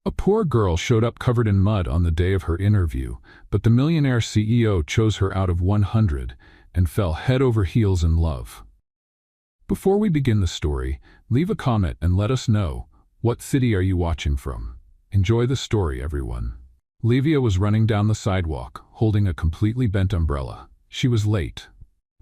A poor girl showed up covered in mud on the day of her interview, but the Millionaire CEO chose her out of 100 and fell head over heels in love. Before we begin the story, leave a comment and let us know, what city are you watching from? Enjoy the story, everyone. Livia was running down the sidewalk, holding a completely bent umbrella. She was late.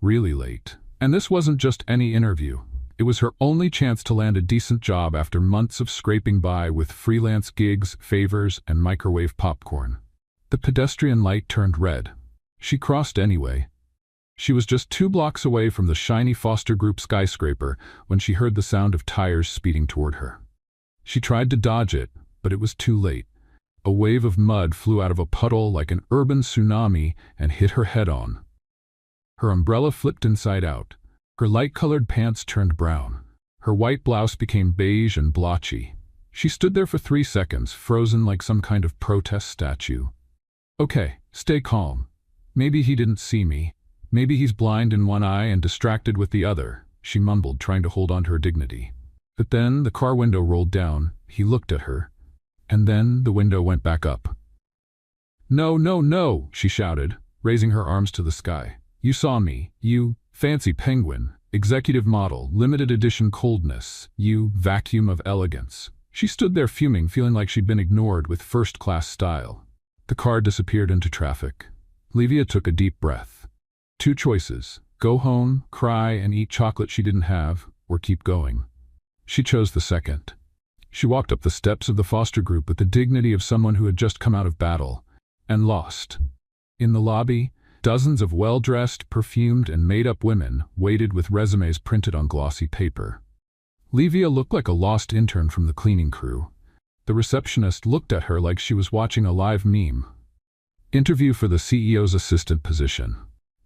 Really late. And this wasn't just any interview. It was her only chance to land a decent job after months of scraping by with freelance gigs, favors, and microwave popcorn. The pedestrian light turned red. She crossed anyway. She was just 2 blocks away from the shiny Foster Group skyscraper when she heard the sound of tires speeding toward her. She tried to dodge it, but it was too late. A wave of mud flew out of a puddle like an urban tsunami and hit her head-on. Her umbrella flipped inside out. Her light-colored pants turned brown. Her white blouse became beige and blotchy. She stood there for 3 seconds, frozen like some kind of protest statue. Okay, stay calm. Maybe he didn't see me. Maybe he's blind in one eye and distracted with the other, she mumbled, trying to hold on to her dignity. But then the car window rolled down. He looked at her. And then the window went back up. No, no, no, she shouted, raising her arms to the sky. You saw me, you fancy penguin, executive model, limited edition coldness, you vacuum of elegance. She stood there fuming, feeling like she'd been ignored with first-class style. The car disappeared into traffic. Livia took a deep breath. 2 choices: go home, cry, and eat chocolate she didn't have, or keep going. She chose the second. She walked up the steps of the Foster Group with the dignity of someone who had just come out of battle, and lost. In the lobby, dozens of well-dressed, perfumed, and made-up women waited with resumes printed on glossy paper. Livia looked like a lost intern from the cleaning crew. The receptionist looked at her like she was watching a live meme. Interview for the CEO's assistant position.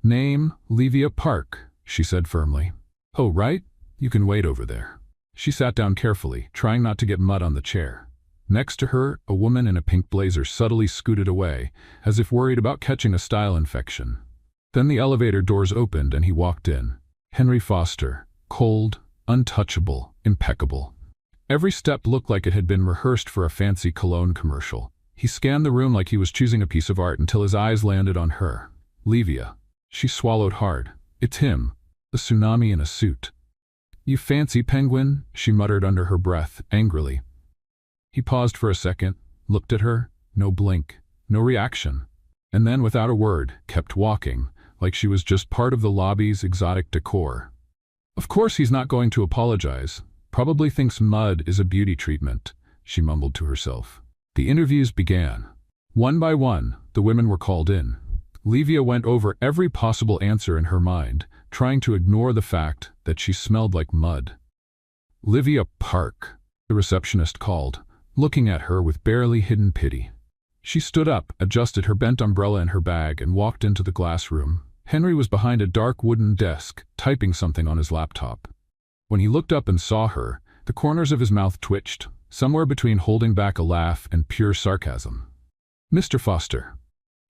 Name, Livia Park, she said firmly. Oh, right? You can wait over there. She sat down carefully, trying not to get mud on the chair. Next to her, a woman in a pink blazer subtly scooted away, as if worried about catching a style infection. Then the elevator doors opened and he walked in. Henry Foster, cold, untouchable, impeccable. Every step looked like it had been rehearsed for a fancy cologne commercial. He scanned the room like he was choosing a piece of art until his eyes landed on her. Livia. She swallowed hard. It's him, the tsunami in a suit. You fancy penguin, she muttered under her breath, angrily. He paused for a second, looked at her, no blink, no reaction, and then without a word, kept walking, like she was just part of the lobby's exotic decor. Of course he's not going to apologize. Probably thinks mud is a beauty treatment, she mumbled to herself. The interviews began. One by one, the women were called in. Livia went over every possible answer in her mind, trying to ignore the fact that she smelled like mud. Livia Park, the receptionist called, looking at her with barely hidden pity. She stood up, adjusted her bent umbrella in her bag, and walked into the glass room. Henry was behind a dark wooden desk, typing something on his laptop. When he looked up and saw her, the corners of his mouth twitched, somewhere between holding back a laugh and pure sarcasm. Mr. Foster,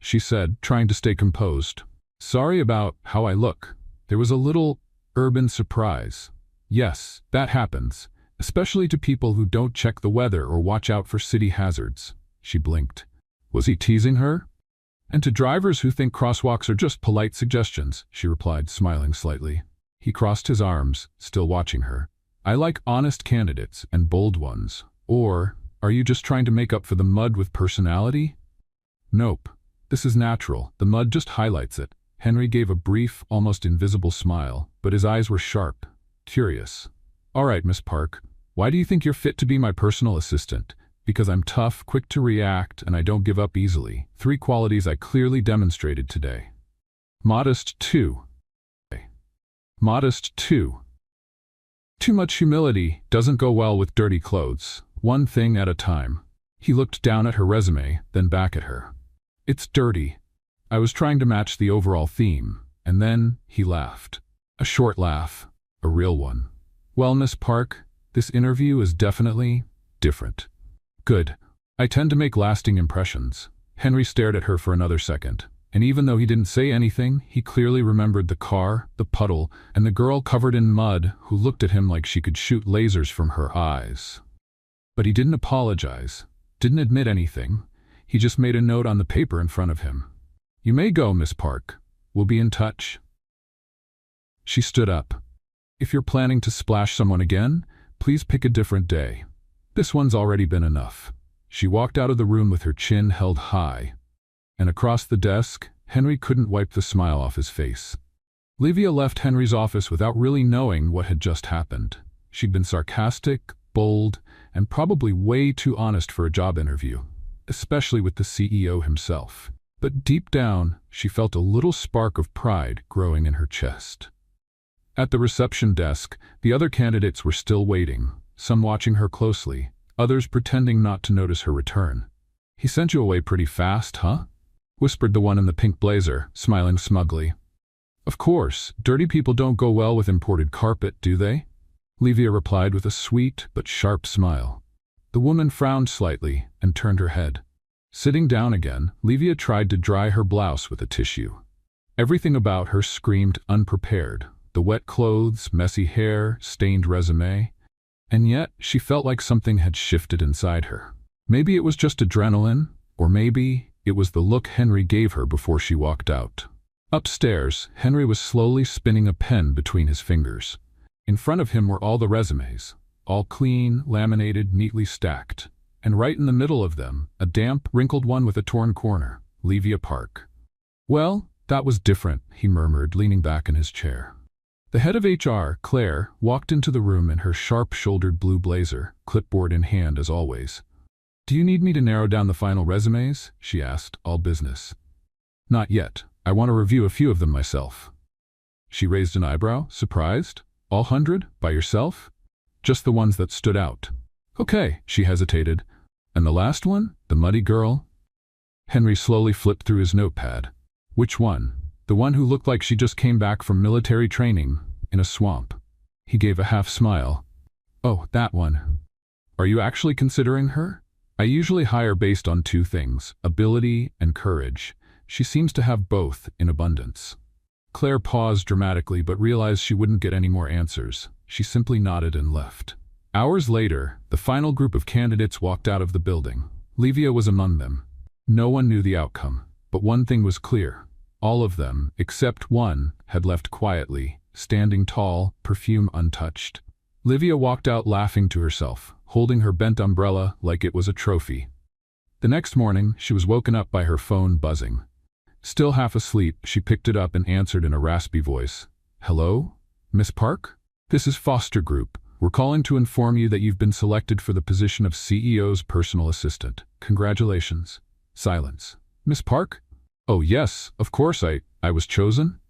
she said, trying to stay composed. Sorry about how I look. There was a little urban surprise. Yes, that happens. Especially to people who don't check the weather or watch out for city hazards. She blinked. Was he teasing her? And to drivers who think crosswalks are just polite suggestions, she replied, smiling slightly. He crossed his arms, still watching her. I like honest candidates and bold ones. Or, are you just trying to make up for the mud with personality? Nope. This is natural. The mud just highlights it. Henry gave a brief, almost invisible smile, but his eyes were sharp, curious. All right, Miss Park. Why do you think you're fit to be my personal assistant? Because I'm tough, quick to react, and I don't give up easily. 3 qualities I clearly demonstrated today. Modest, too. Modest, too. Too much humility doesn't go well with dirty clothes. One thing at a time. He looked down at her resume, then back at her. It's dirty. I was trying to match the overall theme, and then he laughed. A short laugh. A real one. Well, Miss Park, this interview is definitely different. Good. I tend to make lasting impressions. Henry stared at her for another second, and even though he didn't say anything, he clearly remembered the car, the puddle, and the girl covered in mud who looked at him like she could shoot lasers from her eyes. But he didn't apologize. Didn't admit anything. He just made a note on the paper in front of him. "You may go, Miss Park. We'll be in touch." She stood up. "If you're planning to splash someone again, please pick a different day. This one's already been enough." She walked out of the room with her chin held high. And across the desk, Henry couldn't wipe the smile off his face. Livia left Henry's office without really knowing what had just happened. She'd been sarcastic, bold, and probably way too honest for a job interview, especially with the CEO himself. But deep down, she felt a little spark of pride growing in her chest. At the reception desk, the other candidates were still waiting, some watching her closely, others pretending not to notice her return. "He sent you away pretty fast, huh?" whispered the one in the pink blazer, smiling smugly. "Of course, dirty people don't go well with imported carpet, do they?" Livia replied with a sweet but sharp smile. The woman frowned slightly and turned her head. Sitting down again, Livia tried to dry her blouse with a tissue. Everything about her screamed unprepared. The wet clothes, messy hair, stained resume. And yet, she felt like something had shifted inside her. Maybe it was just adrenaline, or maybe it was the look Henry gave her before she walked out. Upstairs, Henry was slowly spinning a pen between his fingers. In front of him were all the resumes, all clean, laminated, neatly stacked. And right in the middle of them, a damp, wrinkled one with a torn corner, Livia Park. "Well, that was different," he murmured, leaning back in his chair. The head of HR, Claire, walked into the room in her sharp-shouldered blue blazer, clipboard in hand as always. "Do you need me to narrow down the final resumes?" she asked, all business. "Not yet. I want to review a few of them myself." She raised an eyebrow, surprised. "All 100? By yourself?" "Just the ones that stood out." "Okay," she hesitated. "And the last one? The muddy girl?" Henry slowly flipped through his notepad. "Which one?" "The one who looked like she just came back from military training in a swamp." He gave a half smile. "Oh, that one. Are you actually considering her?" "I usually hire based on two things, ability and courage. She seems to have both in abundance." Claire paused dramatically but realized she wouldn't get any more answers. She simply nodded and left. Hours later, the final group of candidates walked out of the building. Livia was among them. No one knew the outcome, but one thing was clear. All of them, except one, had left quietly, standing tall, perfume untouched. Livia walked out laughing to herself, holding her bent umbrella like it was a trophy. The next morning, she was woken up by her phone buzzing. Still half asleep, she picked it up and answered in a raspy voice. "Hello? Miss Park? This is Foster Group. We're calling to inform you that you've been selected for the position of CEO's personal assistant. Congratulations." Silence. "Miss Park?" "Oh yes, of course I was chosen?"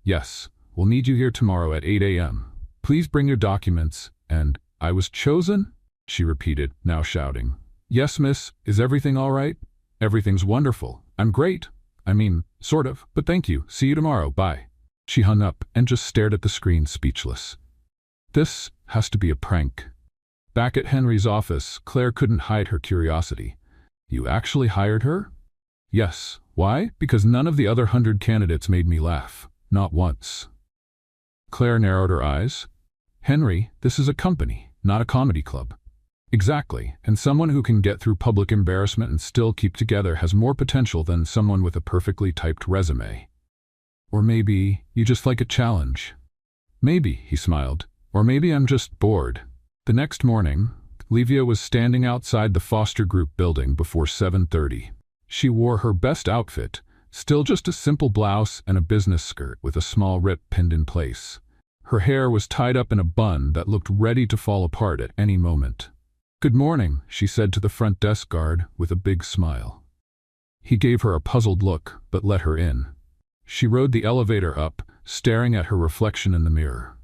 "Yes, we'll need you here tomorrow at 8 a.m. Please bring your documents, and I was chosen?" she repeated, now shouting. "Yes, miss, is everything all right?" "Everything's wonderful. I'm great. I mean, sort of, but thank you. See you tomorrow, bye." She hung up and just stared at the screen, speechless. This has to be a prank. Back at Henry's office, Claire couldn't hide her curiosity. "You actually hired her?" "Yes. Why? Because none of the other 100 candidates made me laugh. Not once." Claire narrowed her eyes. "Henry, this is a company, not a comedy club." "Exactly, and someone who can get through public embarrassment and still keep together has more potential than someone with a perfectly typed resume. Or maybe you just like a challenge." "Maybe," he smiled. "Or maybe I'm just bored." The next morning, Livia was standing outside the Foster Group building before 7:30. She wore her best outfit, still just a simple blouse and a business skirt with a small rip pinned in place. Her hair was tied up in a bun that looked ready to fall apart at any moment. "Good morning," she said to the front desk guard with a big smile. He gave her a puzzled look, but let her in. She rode the elevator up, staring at her reflection in the mirror.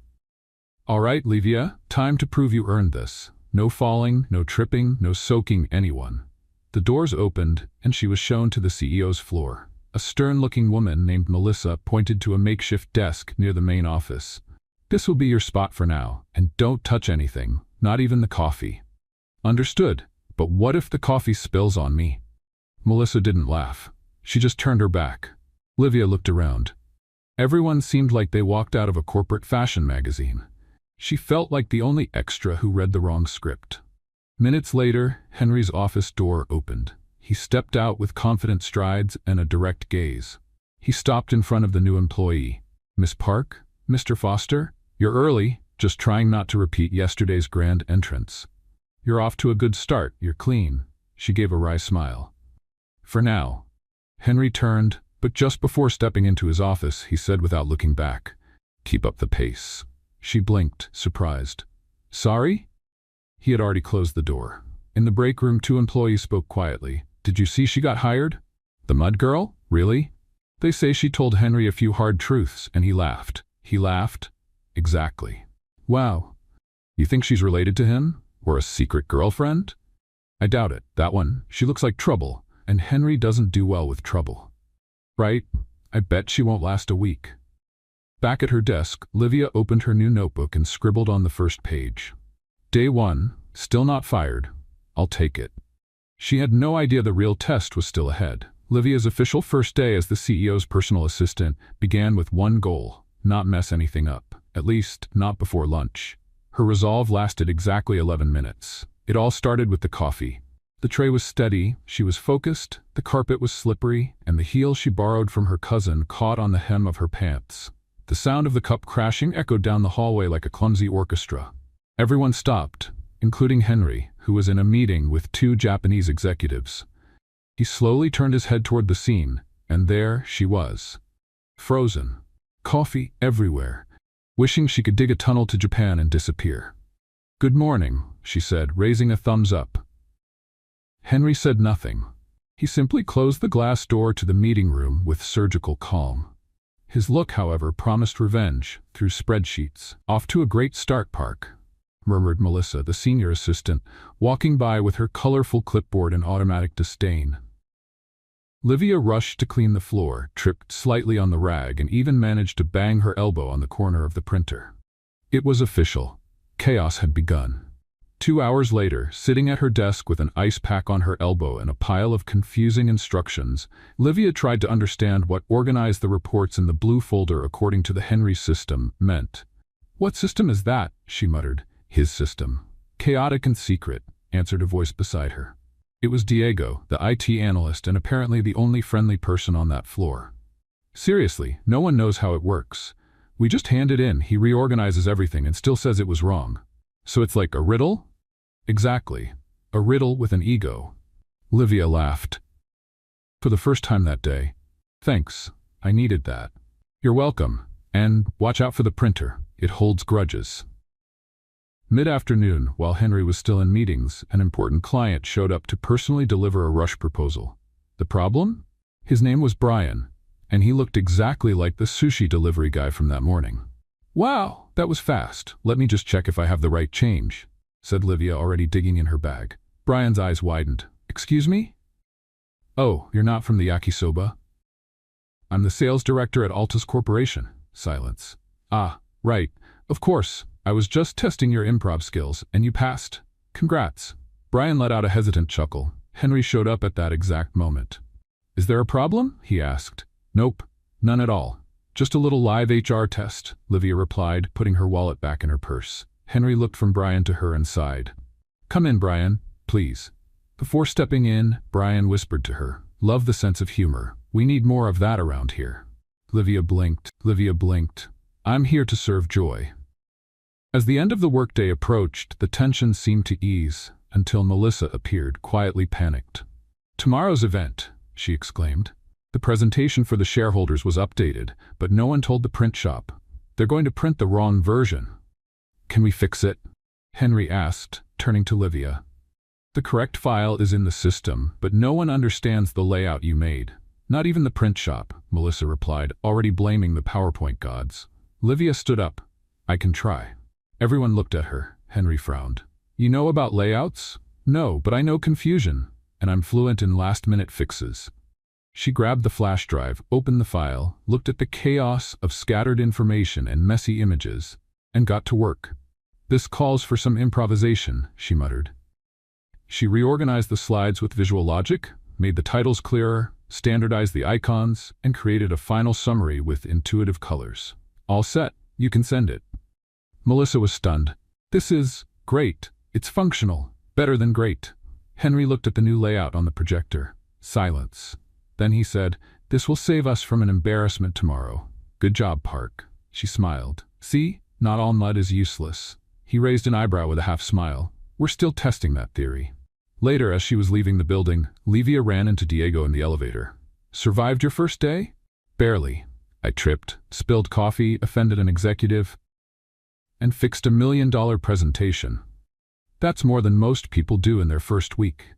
"All right, Livia, time to prove you earned this. No falling, no tripping, no soaking anyone." The doors opened, and she was shown to the CEO's floor. A stern-looking woman named Melissa pointed to a makeshift desk near the main office. "This will be your spot for now, and don't touch anything, not even the coffee." "Understood, but what if the coffee spills on me?" Melissa didn't laugh. She just turned her back. Livia looked around. Everyone seemed like they walked out of a corporate fashion magazine. She felt like the only extra who read the wrong script. Minutes later, Henry's office door opened. He stepped out with confident strides and a direct gaze. He stopped in front of the new employee. "Miss Park? Mr. Foster? You're early, just trying not to repeat yesterday's grand entrance. You're off to a good start, you're clean." She gave a wry smile. "For now." Henry turned, but just before stepping into his office, he said without looking back, "Keep up the pace." She blinked, surprised. "Sorry?" He had already closed the door. In the break room, two employees spoke quietly. "Did you see she got hired?" "The mud girl? Really?" They say she told Henry a few hard truths, and he laughed. He laughed? Exactly. "Wow. You think she's related to him? Or a secret girlfriend?" "I doubt it. That one, she looks like trouble, and Henry doesn't do well with trouble." "Right. I bet she won't last a week." Back at her desk, Livia opened her new notebook and scribbled on the first page. "Day 1, still not fired. I'll take it." She had no idea the real test was still ahead. Livia's official first day as the CEO's personal assistant began with one goal: not mess anything up, at least not before lunch. Her resolve lasted exactly 11 minutes. It all started with the coffee. The tray was steady, she was focused, the carpet was slippery, and the heel she borrowed from her cousin caught on the hem of her pants. The sound of the cup crashing echoed down the hallway like a clumsy orchestra. Everyone stopped, including Henry, who was in a meeting with two Japanese executives. He slowly turned his head toward the scene, and there she was. Frozen. Coffee everywhere. Wishing she could dig a tunnel to Japan and disappear. "Good morning," she said, raising a thumbs up. Henry said nothing. He simply closed the glass door to the meeting room with surgical calm. His look, however, promised revenge through spreadsheets. "Off to a great start, Park," murmured Melissa, the senior assistant, walking by with her colorful clipboard in automatic disdain. Livia rushed to clean the floor, tripped slightly on the rag, and even managed to bang her elbow on the corner of the printer. It was official. Chaos had begun. 2 hours later, sitting at her desk with an ice pack on her elbow and a pile of confusing instructions, Livia tried to understand what organized the reports in the blue folder according to the Henry system meant. "What system is that?" she muttered. "His system. Chaotic and secret," answered a voice beside her. It was Diego, the IT analyst, and apparently the only friendly person on that floor. "Seriously, no one knows how it works. We just hand it in, he reorganizes everything and still says it was wrong. So it's like a riddle?" "Exactly. A riddle with an ego." Livia laughed. For the first time that day. "Thanks. I needed that." "You're welcome. And watch out for the printer. It holds grudges." Mid-afternoon, while Henry was still in meetings, an important client showed up to personally deliver a rush proposal. The problem? His name was Brian, and he looked exactly like the sushi delivery guy from that morning. "Wow, that was fast. Let me just check if I have the right change," said Livia, already digging in her bag. Brian's eyes widened. "Excuse me?" "Oh, you're not from the yakisoba?" "I'm the sales director at Altus Corporation." Silence. "Ah, right. Of course. I was just testing your improv skills, and you passed. Congrats." Brian let out a hesitant chuckle. Henry showed up at that exact moment. "Is there a problem?" he asked. "Nope. None at all. Just a little live HR test," Livia replied, putting her wallet back in her purse. Henry looked from Brian to her and sighed. "Come in, Brian, please." Before stepping in, Brian whispered to her, "Love the sense of humor. We need more of that around here." Livia blinked. "I'm here to serve joy." As the end of the workday approached, the tension seemed to ease, until Melissa appeared, quietly panicked. "Tomorrow's event," she exclaimed. The presentation for the shareholders was updated, but no one told the print shop. "They're going to print the wrong version." "Can we fix it?" Henry asked, turning to Livia. "The correct file is in the system, but no one understands the layout you made. Not even the print shop," Melissa replied, already blaming the PowerPoint gods. Livia stood up. "I can try." Everyone looked at her. Henry frowned. "You know about layouts?" "No, but I know confusion, and I'm fluent in last-minute fixes." She grabbed the flash drive, opened the file, looked at the chaos of scattered information and messy images, and got to work. "This calls for some improvisation," she muttered. She reorganized the slides with visual logic, made the titles clearer, standardized the icons, and created a final summary with intuitive colors. "All set. You can send it." Melissa was stunned. "This is great. It's functional. Better than great. Henry looked at the new layout on the projector. Silence. Then he said, "This will save us from an embarrassment tomorrow." "Good job, Park." She smiled. "See? Not all mud is useless." He raised an eyebrow with a half smile. "We're still testing that theory." Later, as she was leaving the building, Livia ran into Diego in the elevator. "Survived your first day?" "Barely. I tripped, spilled coffee, offended an executive, and fixed $1 million presentation. That's more than most people do in their first week.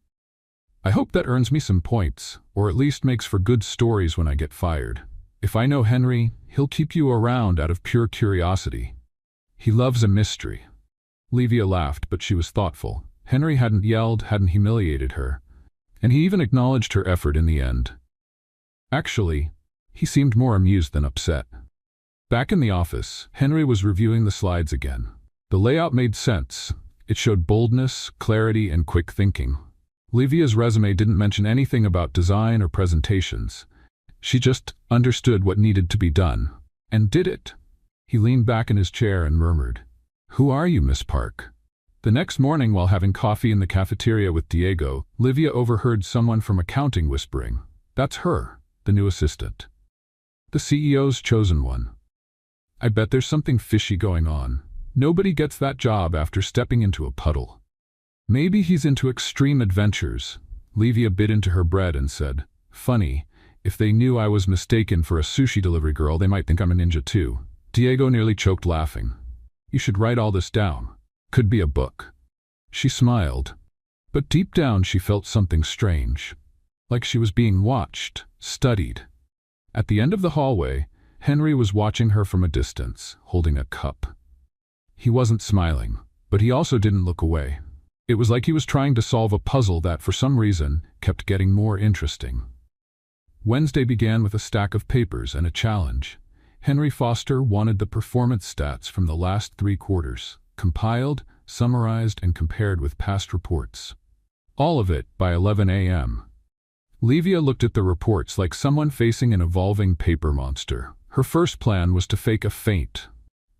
I hope that earns me some points, or at least makes for good stories when I get fired. If I know Henry, he'll keep you around out of pure curiosity. He loves a mystery." Livia laughed, but she was thoughtful. Henry hadn't yelled, hadn't humiliated her, and he even acknowledged her effort in the end. Actually, he seemed more amused than upset. Back in the office, Henry was reviewing the slides again. The layout made sense. It showed boldness, clarity, and quick thinking. Livia's resume didn't mention anything about design or presentations. She just understood what needed to be done, and did it. He leaned back in his chair and murmured, "Who are you, Miss Park?" The next morning, while having coffee in the cafeteria with Diego, Livia overheard someone from accounting whispering, "That's her, the new assistant. The CEO's chosen one. I bet there's something fishy going on. Nobody gets that job after stepping into a puddle. Maybe he's into extreme adventures." Livia bit into her bread and said, "Funny, if they knew I was mistaken for a sushi delivery girl, they might think I'm a ninja too." Diego nearly choked laughing. "You should write all this down. Could be a book." She smiled, but deep down she felt something strange, like she was being watched, studied. At the end of the hallway, Henry was watching her from a distance, holding a cup. He wasn't smiling, but he also didn't look away. It was like he was trying to solve a puzzle that, for some reason, kept getting more interesting. Wednesday began with a stack of papers and a challenge. Henry Foster wanted the performance stats from the last 3 quarters, compiled, summarized, and compared with past reports. All of it by 11 a.m. Livia looked at the reports like someone facing an evolving paper monster. Her first plan was to fake a faint,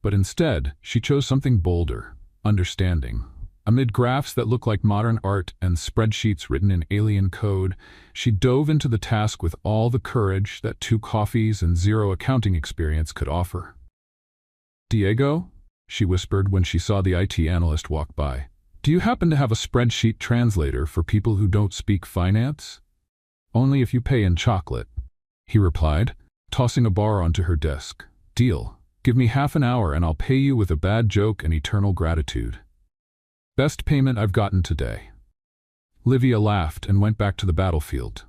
but instead, she chose something bolder: understanding. Amid graphs that looked like modern art and spreadsheets written in alien code, she dove into the task with all the courage that 2 coffees and 0 accounting experience could offer. "Diego?" she whispered when she saw the IT analyst walk by. "Do you happen to have a spreadsheet translator for people who don't speak finance?" "Only if you pay in chocolate," he replied, tossing a bar onto her desk. "Deal. Give me half an hour and I'll pay you with a bad joke and eternal gratitude. Best payment I've gotten today." Livia laughed and went back to the battlefield.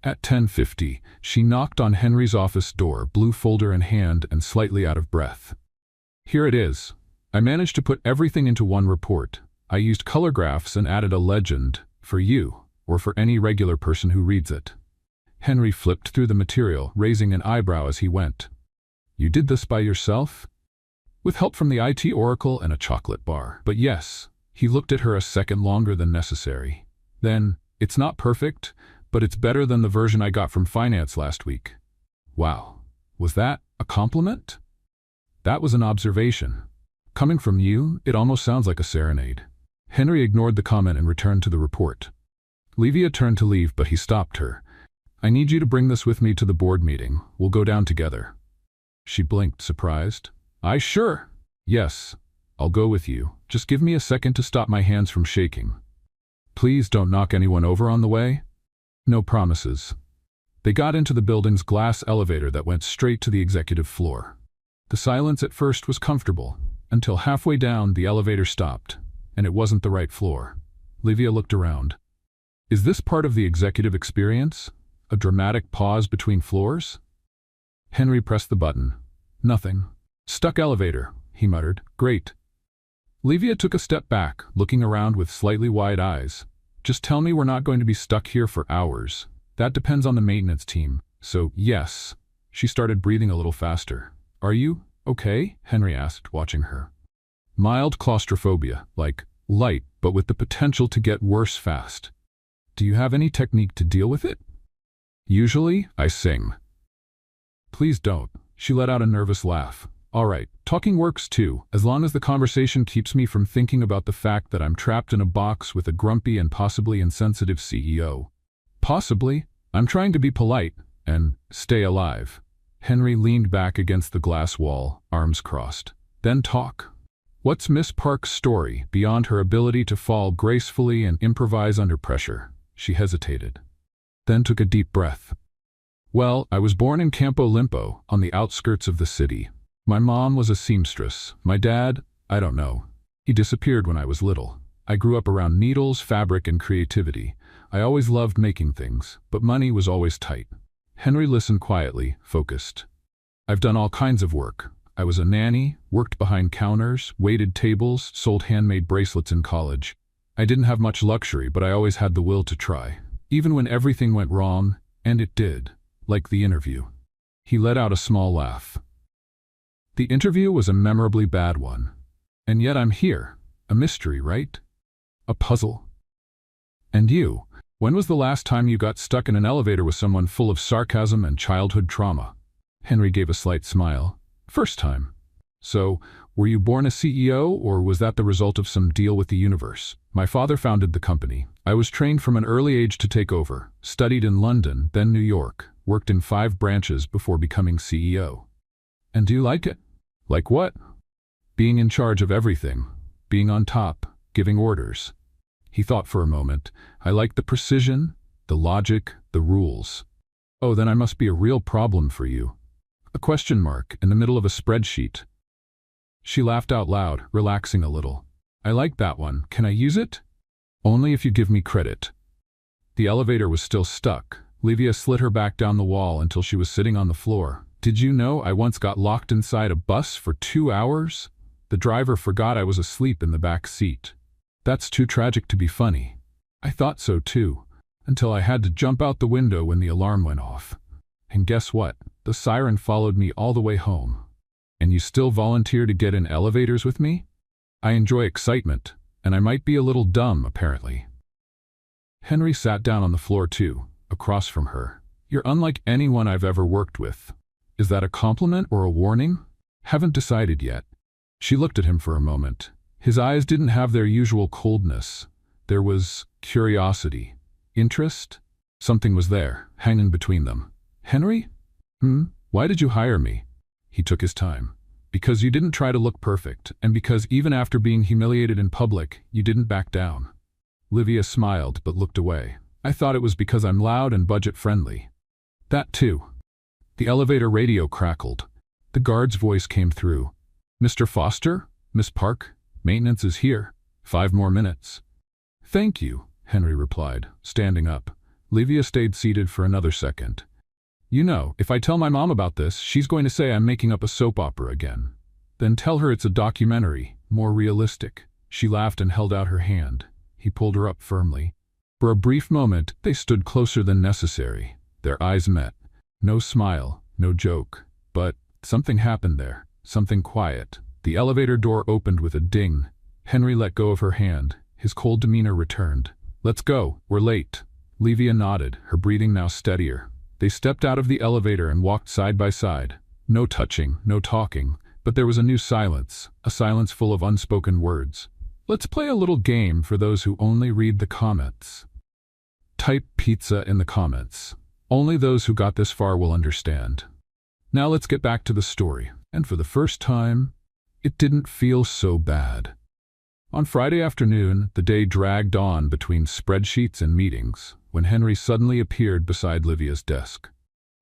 At 10:50, she knocked on Henry's office door, blue folder in hand and slightly out of breath. "Here it is. I managed to put everything into one report. I used color graphs and added a legend for you, or for any regular person who reads it." Henry flipped through the material, raising an eyebrow as he went. "You did this by yourself?" "With help from the IT oracle and a chocolate bar. But yes." He looked at her a second longer than necessary. Then, "It's not perfect, but it's better than the version I got from finance last week." "Wow. Was that a compliment?" "That was an observation. Coming from you, it almost sounds like a serenade." Henry ignored the comment and returned to the report. Livia turned to leave, but he stopped her. "I need you to bring this with me to the board meeting. We'll go down together." She blinked, surprised. Sure. "Yes, I'll go with you. Just give me a second to stop my hands from shaking. Please don't knock anyone over on the way." "No promises." They got into the building's glass elevator that went straight to the executive floor. The silence at first was comfortable, until halfway down the elevator stopped, and it wasn't the right floor. Livia looked around. "Is this part of the executive experience? A dramatic pause between floors?" Henry pressed the button. "Nothing. Stuck elevator," he muttered. "Great." Livia took a step back, looking around with slightly wide eyes. "Just tell me we're not going to be stuck here for hours. That depends on the maintenance team. So, yes." She started breathing a little faster. "Are you okay?" Henry asked, watching her. "Mild claustrophobia, like light, but with the potential to get worse fast." "Do you have any technique to deal with it?" "Usually, I sing." "Please don't." She let out a nervous laugh. All right, talking works too, as long as the conversation keeps me from thinking about the fact that I'm trapped in a box with a grumpy and possibly insensitive CEO. Possibly. I'm trying to be polite and stay alive. Henry leaned back against the glass wall, arms crossed. Then talk. What's Miss Park's story beyond her ability to fall gracefully and improvise under pressure? She hesitated, then took a deep breath. Well, I was born in Campo Limpo, on the outskirts of the city. My mom was a seamstress. My dad, I don't know. He disappeared when I was little. I grew up around needles, fabric, and creativity. I always loved making things, but money was always tight. Henry listened quietly, focused. I've done all kinds of work. I was a nanny, worked behind counters, waited tables, sold handmade bracelets in college. I didn't have much luxury, but I always had the will to try. Even when everything went wrong, and it did, like the interview. He let out a small laugh. The interview was a memorably bad one. And yet I'm here. A mystery, right? A puzzle. And you, when was the last time you got stuck in an elevator with someone full of sarcasm and childhood trauma? Henry gave a slight smile. First time. So, were you born a CEO, or was that the result of some deal with the universe? My father founded the company. I was trained from an early age to take over, studied in London, then New York, worked in 5 branches before becoming CEO. And do you like it? Like what? Being in charge of everything. Being on top. Giving orders. He thought for a moment. I like the precision, the logic, the rules. Oh, then I must be a real problem for you. A question mark in the middle of a spreadsheet. She laughed out loud, relaxing a little. I like that one. Can I use it? Only if you give me credit. The elevator was still stuck. Livia slid her back down the wall until she was sitting on the floor. Did you know I once got locked inside a bus for 2 hours? The driver forgot I was asleep in the back seat. That's too tragic to be funny. I thought so too, until I had to jump out the window when the alarm went off. And guess what? The siren followed me all the way home. And you still volunteer to get in elevators with me? I enjoy excitement, and I might be a little dumb, apparently. Henry sat down on the floor too, across from her. You're unlike anyone I've ever worked with. Is that a compliment or a warning? Haven't decided yet. She looked at him for a moment. His eyes didn't have their usual coldness. There was curiosity, interest. Something was there, hanging between them. Henry? Why did you hire me? He took his time. Because you didn't try to look perfect, and because even after being humiliated in public, you didn't back down. Livia smiled but looked away. I thought it was because I'm loud and budget-friendly. That too. The elevator radio crackled. The guard's voice came through. Mr. Foster? Miss Park? Maintenance is here. 5 more minutes. Thank you, Henry replied, standing up. Livia stayed seated for another second. You know, if I tell my mom about this, she's going to say I'm making up a soap opera again. Then tell her it's a documentary, more realistic. She laughed and held out her hand. He pulled her up firmly. For a brief moment, they stood closer than necessary. Their eyes met. No smile, no joke. But something happened there, something quiet. The elevator door opened with a ding. Henry let go of her hand. His cold demeanor returned. Let's go, we're late. Livia nodded, her breathing now steadier. They stepped out of the elevator and walked side by side. No touching, no talking, but there was a new silence, a silence full of unspoken words. Let's play a little game for those who only read the comments. Type pizza in the comments. Only those who got this far will understand. Now let's get back to the story. And for the first time, it didn't feel so bad. On Friday afternoon, the day dragged on between spreadsheets and meetings, when Henry suddenly appeared beside Livia's desk.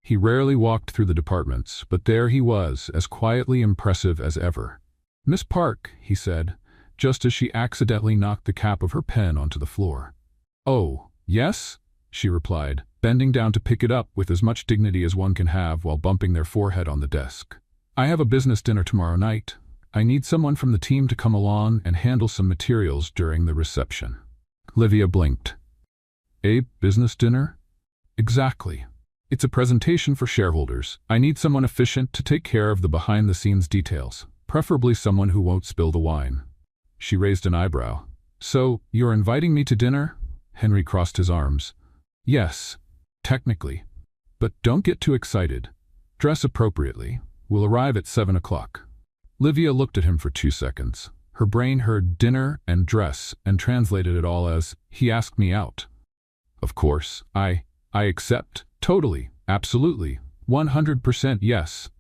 He rarely walked through the departments, but there he was, as quietly impressive as ever. Miss Park, he said, just as she accidentally knocked the cap of her pen onto the floor. Oh, yes? She replied, bending down to pick it up with as much dignity as one can have while bumping their forehead on the desk. I have a business dinner tomorrow night. I need someone from the team to come along and handle some materials during the reception. Livia blinked. A business dinner? Exactly. It's a presentation for shareholders. I need someone efficient to take care of the behind-the-scenes details, preferably someone who won't spill the wine. She raised an eyebrow. So, you're inviting me to dinner? Henry crossed his arms. Yes, technically. But don't get too excited. Dress appropriately. We'll arrive at 7 o'clock. Livia looked at him for 2 seconds. Her brain heard dinner and dress and translated it all as, he asked me out. Of course, I accept. Totally, absolutely, 100% yes.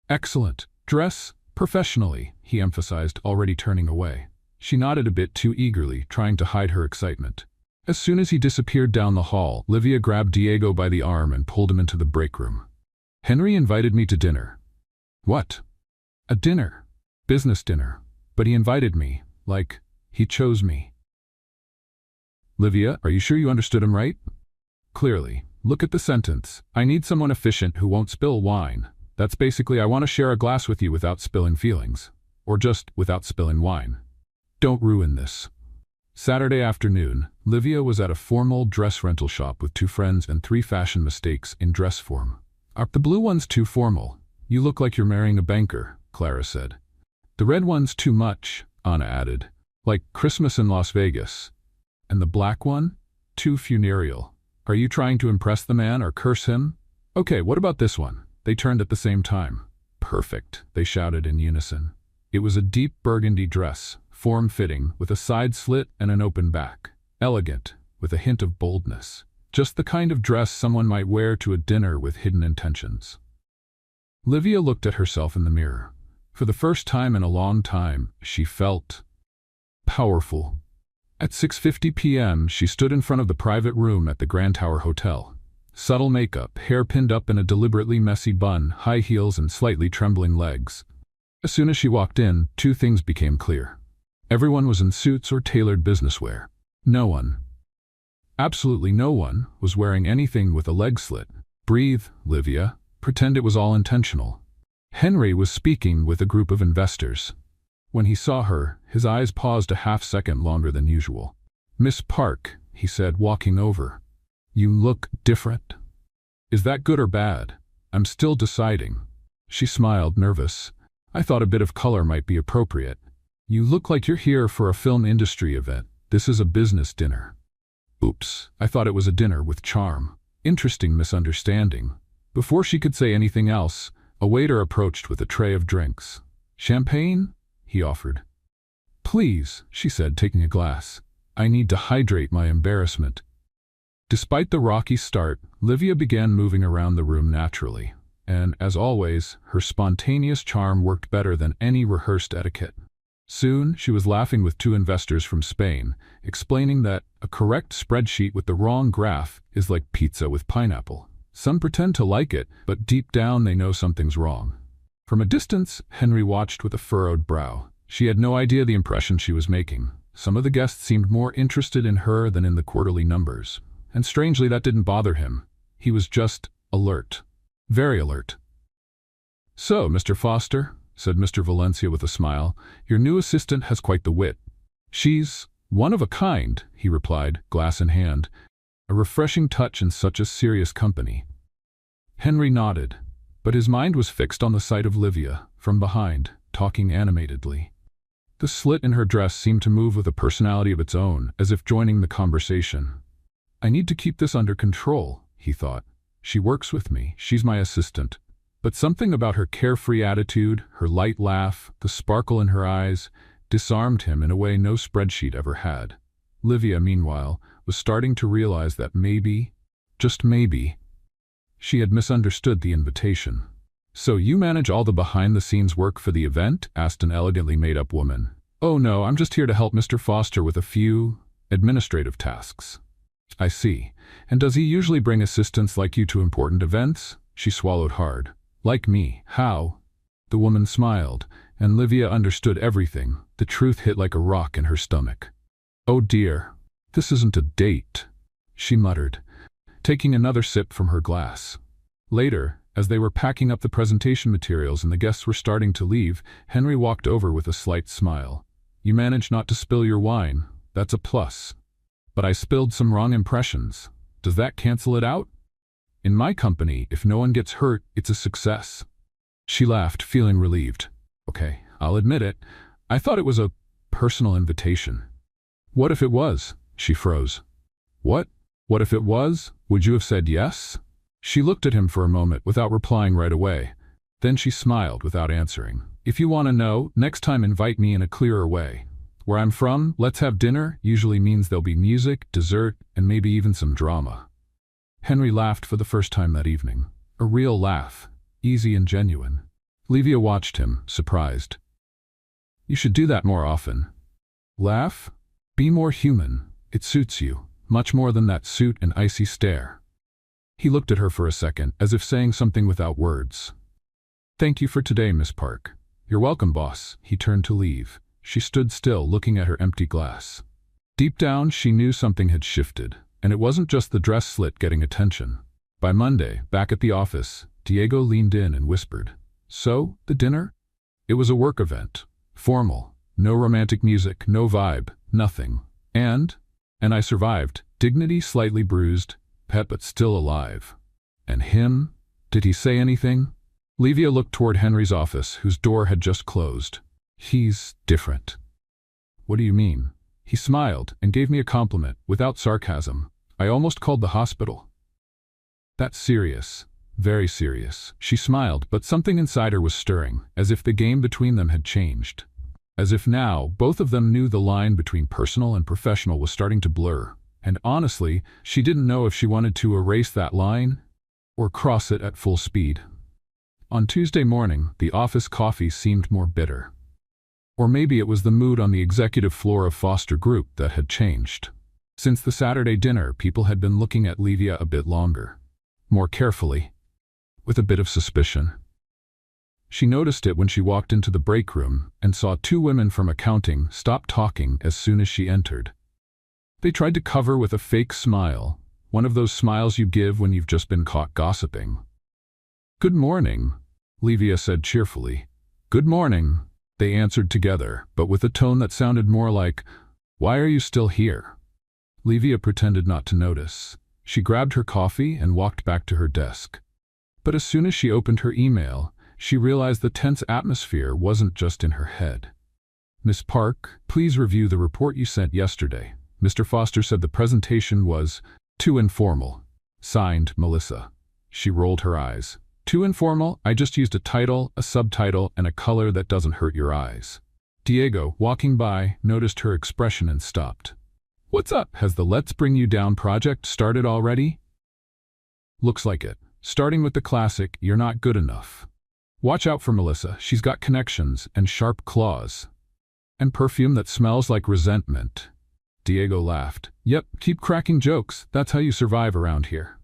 Excellent. Dress professionally, he emphasized, already turning away. She nodded a bit too eagerly, trying to hide her excitement. As soon as he disappeared down the hall, Livia grabbed Diego by the arm and pulled him into the break room. Henry invited me to dinner. What? A dinner. Business dinner. But he invited me, like, he chose me. Livia, are you sure you understood him right? Clearly. Look at the sentence. I need someone efficient who won't spill wine. That's basically, I want to share a glass with you without spilling feelings. Or just without spilling wine. Don't ruin this. Saturday afternoon, Livia was at a formal dress rental shop with 2 friends and 3 fashion mistakes in dress form. The blue one's too formal. You look like you're marrying a banker, Clara said. The red one's too much, Anna added. Like Christmas in Las Vegas. And the black one? Too funereal. Are you trying to impress the man or curse him? Okay, what about this one? They turned at the same time. Perfect, they shouted in unison. It was a deep burgundy dress, form-fitting, with a side slit and an open back. Elegant, with a hint of boldness. Just the kind of dress someone might wear to a dinner with hidden intentions. Livia looked at herself in the mirror. For the first time in a long time, she felt powerful. At 6:50 p.m., she stood in front of the private room at the Grand Tower Hotel. Subtle makeup, hair pinned up in a deliberately messy bun, high heels and slightly trembling legs. As soon as she walked in, 2 things became clear. Everyone was in suits or tailored business wear. No one, absolutely no one, was wearing anything with a leg slit. Breathe, Livia. Pretend it was all intentional. Henry was speaking with a group of investors. When he saw her, his eyes paused a half-second longer than usual. Miss Park, he said, walking over. You look different. Is that good or bad? I'm still deciding. She smiled, nervous. I thought a bit of color might be appropriate. You look like you're here for a film industry event. This is a business dinner. Oops, I thought it was a dinner with charm. Interesting misunderstanding. Before she could say anything else, a waiter approached with a tray of drinks. Champagne? He offered. Please, she said, taking a glass. I need to hydrate my embarrassment. Despite the rocky start, Livia began moving around the room naturally, and, as always, her spontaneous charm worked better than any rehearsed etiquette. Soon, she was laughing with 2 investors from Spain, explaining that a correct spreadsheet with the wrong graph is like pizza with pineapple. Some pretend to like it, but deep down they know something's wrong. From a distance, Henry watched with a furrowed brow. She had no idea the impression she was making. Some of the guests seemed more interested in her than in the quarterly numbers. And strangely, that didn't bother him. He was just alert. Very alert. So, Mr. Foster, said Mr. Valencia with a smile, your new assistant has quite the wit. She's one of a kind, he replied, glass in hand. A refreshing touch in such a serious company. Henry nodded, but his mind was fixed on the sight of Livia, from behind, talking animatedly. The slit in her dress seemed to move with a personality of its own, as if joining the conversation. I need to keep this under control, he thought. She works with me, she's my assistant. But something about her carefree attitude, her light laugh, the sparkle in her eyes, disarmed him in a way no spreadsheet ever had. Livia, meanwhile, was starting to realize that maybe, just maybe, she had misunderstood the invitation. So you manage all the behind-the-scenes work for the event? Asked an elegantly made-up woman. Oh no, I'm just here to help Mr. Foster with a few administrative tasks. I see. And does he usually bring assistants like you to important events? She swallowed hard. Like me. How? The woman smiled, and Livia understood everything. The truth hit like a rock in her stomach. Oh dear. This isn't a date, she muttered, taking another sip from her glass. Later, as they were packing up the presentation materials and the guests were starting to leave, Henry walked over with a slight smile. You managed not to spill your wine. That's a plus. But I spilled some wrong impressions. Does that cancel it out? In my company, if no one gets hurt, it's a success. She laughed, feeling relieved. Okay, I'll admit it. I thought it was a personal invitation. What if it was? She froze. What? What if it was? Would you have said yes? She looked at him for a moment without replying right away. Then she smiled without answering. If you want to know, next time invite me in a clearer way. Where I'm from, let's have dinner usually means there'll be music, dessert, and maybe even some drama. Henry laughed for the first time that evening. A real laugh, easy and genuine. Livia watched him, surprised. You should do that more often. Laugh? Be more human. It suits you, much more than that suit and icy stare. He looked at her for a second, as if saying something without words. Thank you for today, Miss Park. You're welcome, boss. He turned to leave. She stood still, looking at her empty glass. Deep down, she knew something had shifted, and it wasn't just the dress slit getting attention. By Monday, back at the office, Diego leaned in and whispered, "So, the dinner?" It was a work event. Formal. No romantic music, no vibe, nothing. And I survived. Dignity slightly bruised, pet but still alive. And him? Did he say anything? Livia looked toward Henry's office, whose door had just closed. He's different. What do you mean? He smiled and gave me a compliment, without sarcasm. I almost called the hospital. That's serious. Very serious. She smiled, but something inside her was stirring, as if the game between them had changed. As if now, both of them knew the line between personal and professional was starting to blur. And honestly, she didn't know if she wanted to erase that line or cross it at full speed. On Tuesday morning, the office coffee seemed more bitter. Or maybe it was the mood on the executive floor of Foster Group that had changed. Since the Saturday dinner, people had been looking at Livia a bit longer. More carefully. With a bit of suspicion. She noticed it when she walked into the break room and saw two women from accounting stop talking as soon as she entered. They tried to cover with a fake smile, one of those smiles you give when you've just been caught gossiping. "Good morning," Livia said cheerfully. "Good morning," they answered together, but with a tone that sounded more like, "Why are you still here?" Livia pretended not to notice. She grabbed her coffee and walked back to her desk. But as soon as she opened her email, she realized the tense atmosphere wasn't just in her head. "Miss Park, please review the report you sent yesterday. Mr. Foster said the presentation was too informal. Signed, Melissa." She rolled her eyes. "Too informal? I just used a title, a subtitle, and a color that doesn't hurt your eyes." Diego, walking by, noticed her expression and stopped. "What's up? Has the Let's Bring You Down project started already?" "Looks like it. Starting with the classic, 'You're not good enough.' Watch out for Melissa. She's got connections and sharp claws. And perfume that smells like resentment." Diego laughed. "Yep, keep cracking jokes. That's how you survive around here."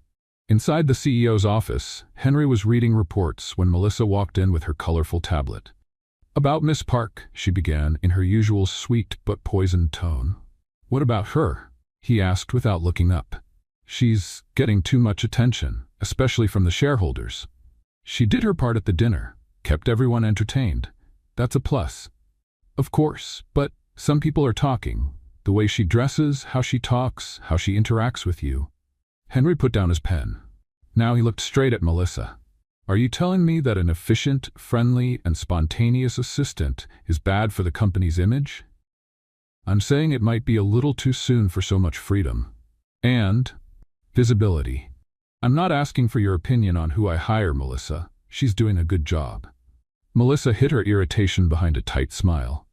Inside the CEO's office, Henry was reading reports when Melissa walked in with her colorful tablet. "About Miss Park," she began in her usual sweet but poisoned tone. "What about her?" he asked without looking up. "She's getting too much attention, especially from the shareholders. She did her part at the dinner, kept everyone entertained. That's a plus. Of course, but some people are talking. The way she dresses, how she talks, how she interacts with you." Henry put down his pen. Now he looked straight at Melissa. "Are you telling me that an efficient, friendly, and spontaneous assistant is bad for the company's image?" "I'm saying it might be a little too soon for so much freedom. And visibility. I'm not asking for your opinion on who I hire, Melissa. She's doing a good job." Melissa hid her irritation behind a tight smile.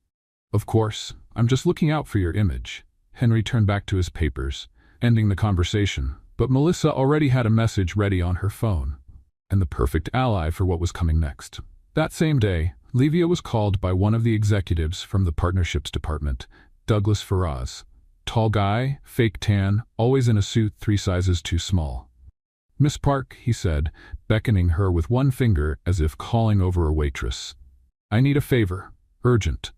"Of course, I'm just looking out for your image." Henry turned back to his papers, ending the conversation, but Melissa already had a message ready on her phone, and the perfect ally for what was coming next. That same day, Livia was called by one of the executives from the partnerships department, Douglas Faraz. Tall guy, fake tan, always in a suit 3 sizes too small. "Miss Park," he said, beckoning her with one finger as if calling over a waitress. "I need a favor. Urgent."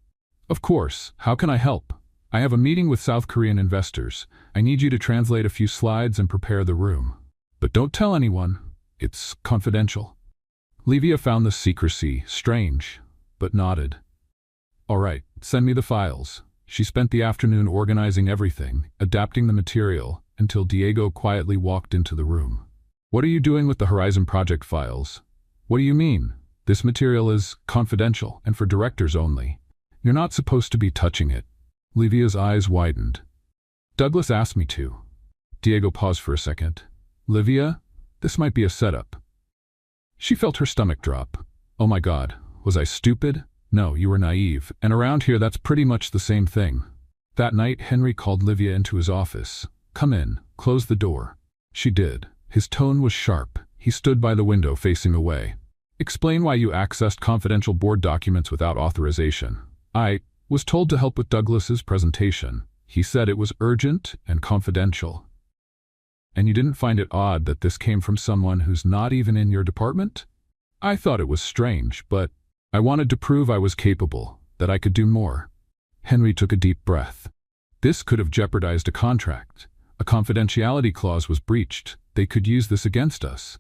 "Of course. How can I help?" "I have a meeting with South Korean investors. I need you to translate a few slides and prepare the room. But don't tell anyone. It's confidential." Livia found the secrecy strange, but nodded. "All right, send me the files." She spent the afternoon organizing everything, adapting the material, until Diego quietly walked into the room. "What are you doing with the Horizon Project files?" "What do you mean? This material is confidential and for directors only. You're not supposed to be touching it." Livia's eyes widened. "Douglas asked me to." Diego paused for a second. "Livia, this might be a setup." She felt her stomach drop. Oh my God, was I stupid? No, you were naive, and around here that's pretty much the same thing. That night, Henry called Livia into his office. Come in, close the door. She did. His tone was sharp. He stood by the window facing away. Explain why you accessed confidential board documents without authorization. I was told to help with Douglas's presentation. He said it was urgent and confidential. And you didn't find it odd that this came from someone who's not even in your department? I thought it was strange, but I wanted to prove I was capable, that I could do more. Henry took a deep breath. This could have jeopardized a contract. A confidentiality clause was breached. They could use this against us.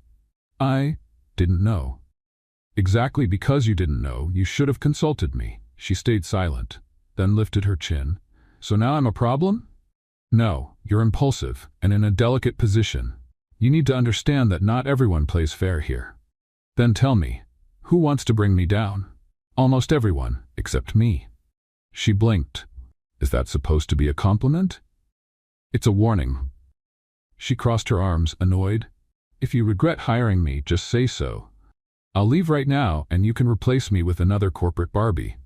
I didn't know. Exactly because you didn't know, you should have consulted me. She stayed silent, then lifted her chin. So now I'm a problem? No, you're impulsive and in a delicate position. You need to understand that not everyone plays fair here. Then tell me, who wants to bring me down? Almost everyone, except me. She blinked. Is that supposed to be a compliment? It's a warning. She crossed her arms, annoyed. If you regret hiring me, just say so. I'll leave right now and you can replace me with another corporate Barbie.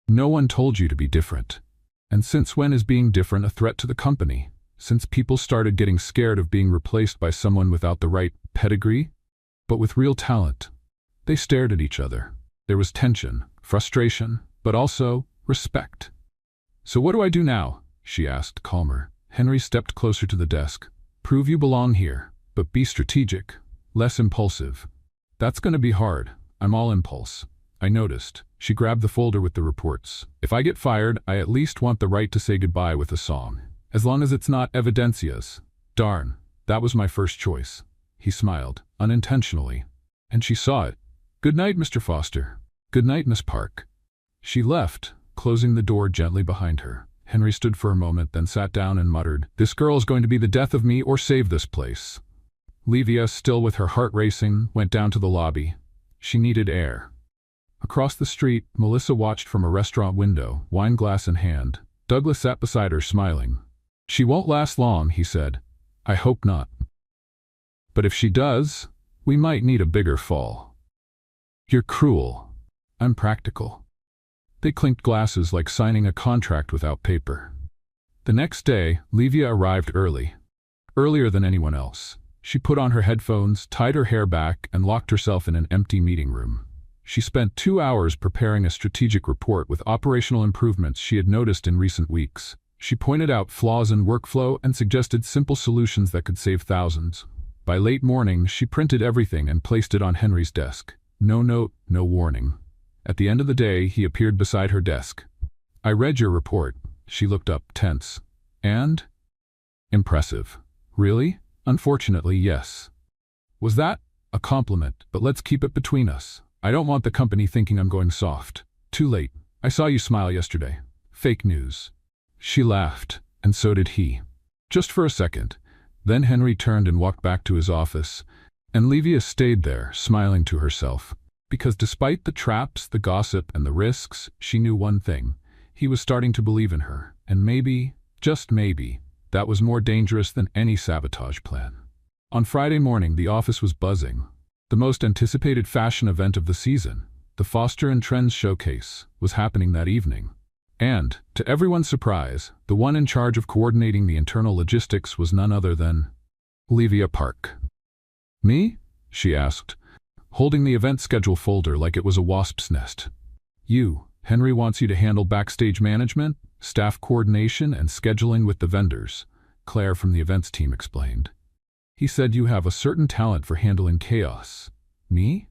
No one told you to be different. And since when is being different a threat to the company? Since people started getting scared of being replaced by someone without the right pedigree, but with real talent. They stared at each other. There was tension, frustration, but also respect. So what do I do now? She asked, calmer. Henry stepped closer to the desk. Prove you belong here, but be strategic, less impulsive. That's going to be hard. I'm all impulse. I noticed. She grabbed the folder with the reports. If I get fired, I at least want the right to say goodbye with a song. As long as it's not Evidencia's. Darn, that was my first choice. He smiled, unintentionally. And she saw it. Good night, Mr. Foster. Good night, Miss Park. She left, closing the door gently behind her. Henry stood for a moment, then sat down and muttered, This girl is going to be the death of me or save this place. Livia, still with her heart racing, went down to the lobby. She needed air. Across the street, Melissa watched from a restaurant window, wine glass in hand. Douglas sat beside her, smiling. She won't last long, he said. I hope not. But if she does, we might need a bigger fall. You're cruel. I'm practical. They clinked glasses like signing a contract without paper. The next day, Livia arrived early. Earlier than anyone else. She put on her headphones, tied her hair back, and locked herself in an empty meeting room. She spent 2 hours preparing a strategic report with operational improvements she had noticed in recent weeks. She pointed out flaws in workflow and suggested simple solutions that could save thousands. By late morning, she printed everything and placed it on Henry's desk. No note, no warning. At the end of the day, he appeared beside her desk. I read your report. She looked up, tense. And? Impressive. Really? Unfortunately, yes. Was that? A compliment, but let's keep it between us. I don't want the company thinking I'm going soft. Too late. I saw you smile yesterday. Fake news. She laughed, and so did he. Just for a second. Then Henry turned and walked back to his office, and Livia stayed there, smiling to herself. Because despite the traps, the gossip, and the risks, she knew one thing. He was starting to believe in her, and maybe, just maybe, that was more dangerous than any sabotage plan. On Friday morning, the office was buzzing. The most anticipated fashion event of the season, the Foster and Trends Showcase, was happening that evening. And, to everyone's surprise, the one in charge of coordinating the internal logistics was none other than Livia Park. Me? She asked, holding the event schedule folder like it was a wasp's nest. You. Henry wants you to handle backstage management, staff coordination, and scheduling with the vendors, Claire from the events team explained. He said you have a certain talent for handling chaos. Me?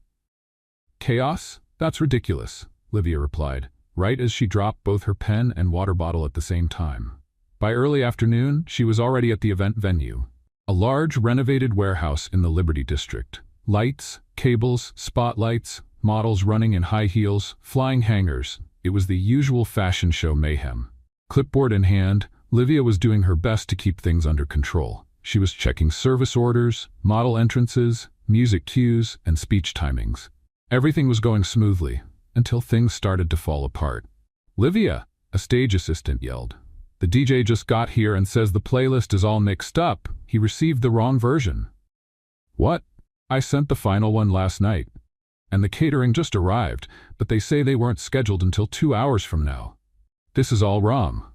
Chaos? That's ridiculous, Livia replied, right as she dropped both her pen and water bottle at the same time. By early afternoon, she was already at the event venue, a large renovated warehouse in the Liberty District. Lights, cables, spotlights, models running in high heels, flying hangers. It was the usual fashion show mayhem. Clipboard in hand, Livia was doing her best to keep things under control. She was checking service orders, model entrances, music cues, and speech timings. Everything was going smoothly, until things started to fall apart. Livia, a stage assistant yelled. The DJ just got here and says the playlist is all mixed up. He received the wrong version. What? I sent the final one last night. And the catering just arrived, but they say they weren't scheduled until 2 hours from now. This is all wrong.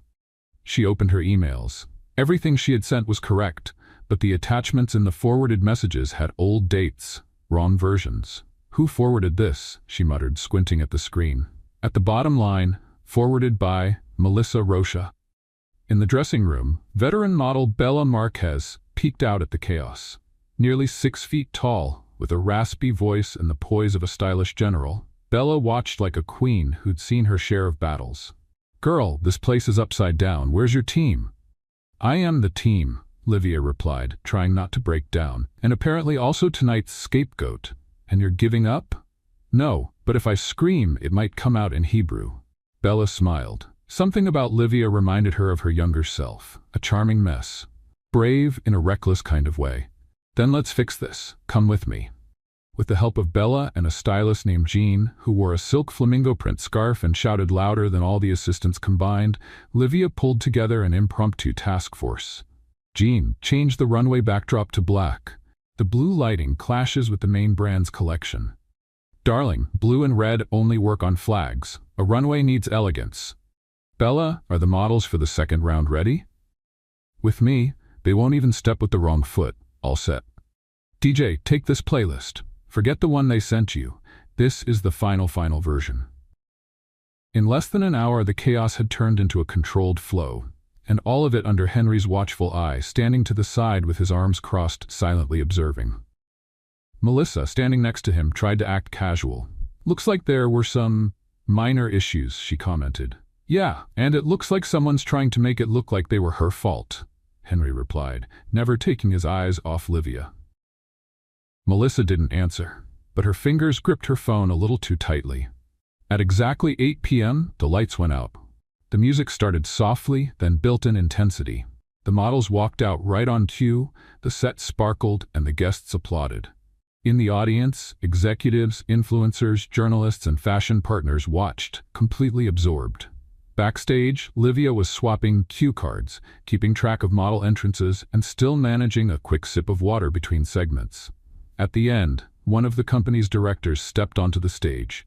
She opened her emails. Everything she had sent was correct, but the attachments in the forwarded messages had old dates, wrong versions. Who forwarded this? She muttered, squinting at the screen. At the bottom line, forwarded by Melissa Rocha. In the dressing room, veteran model Bella Marquez peeked out at the chaos. Nearly 6 feet tall, with a raspy voice and the poise of a stylish general, Bella watched like a queen who'd seen her share of battles. "Girl, this place is upside down. Where's your team?" "I am the team," Livia replied, trying not to break down, "and apparently also tonight's scapegoat. And you're giving up?" "No, but if I scream, it might come out in Hebrew." Bella smiled. Something about Livia reminded her of her younger self, a charming mess. Brave in a reckless kind of way. "Then let's fix this. Come with me." With the help of Bella and a stylist named Jean, who wore a silk flamingo print scarf and shouted louder than all the assistants combined, Livia pulled together an impromptu task force. Jean changed the runway backdrop to black. The blue lighting clashes with the main brand's collection. "Darling, blue and red only work on flags. A runway needs elegance." "Bella, are the models for the second round ready?" "With me, they won't even step with the wrong foot. All set." "DJ, take this playlist. Forget the one they sent you. This is the final version." In less than an hour, the chaos had turned into a controlled flow, and all of it under Henry's watchful eye, standing to the side with his arms crossed, silently observing. Melissa, standing next to him, tried to act casual. "Looks like there were some minor issues," she commented. "Yeah, and it looks like someone's trying to make it look like they were her fault," Henry replied, never taking his eyes off Livia. Melissa didn't answer, but her fingers gripped her phone a little too tightly. At exactly 8 p.m., the lights went out. The music started softly, then built in intensity. The models walked out right on cue, the set sparkled, and the guests applauded. In the audience, executives, influencers, journalists, and fashion partners watched, completely absorbed. Backstage, Livia was swapping cue cards, keeping track of model entrances, and still managing a quick sip of water between segments. At the end, one of the company's directors stepped onto the stage.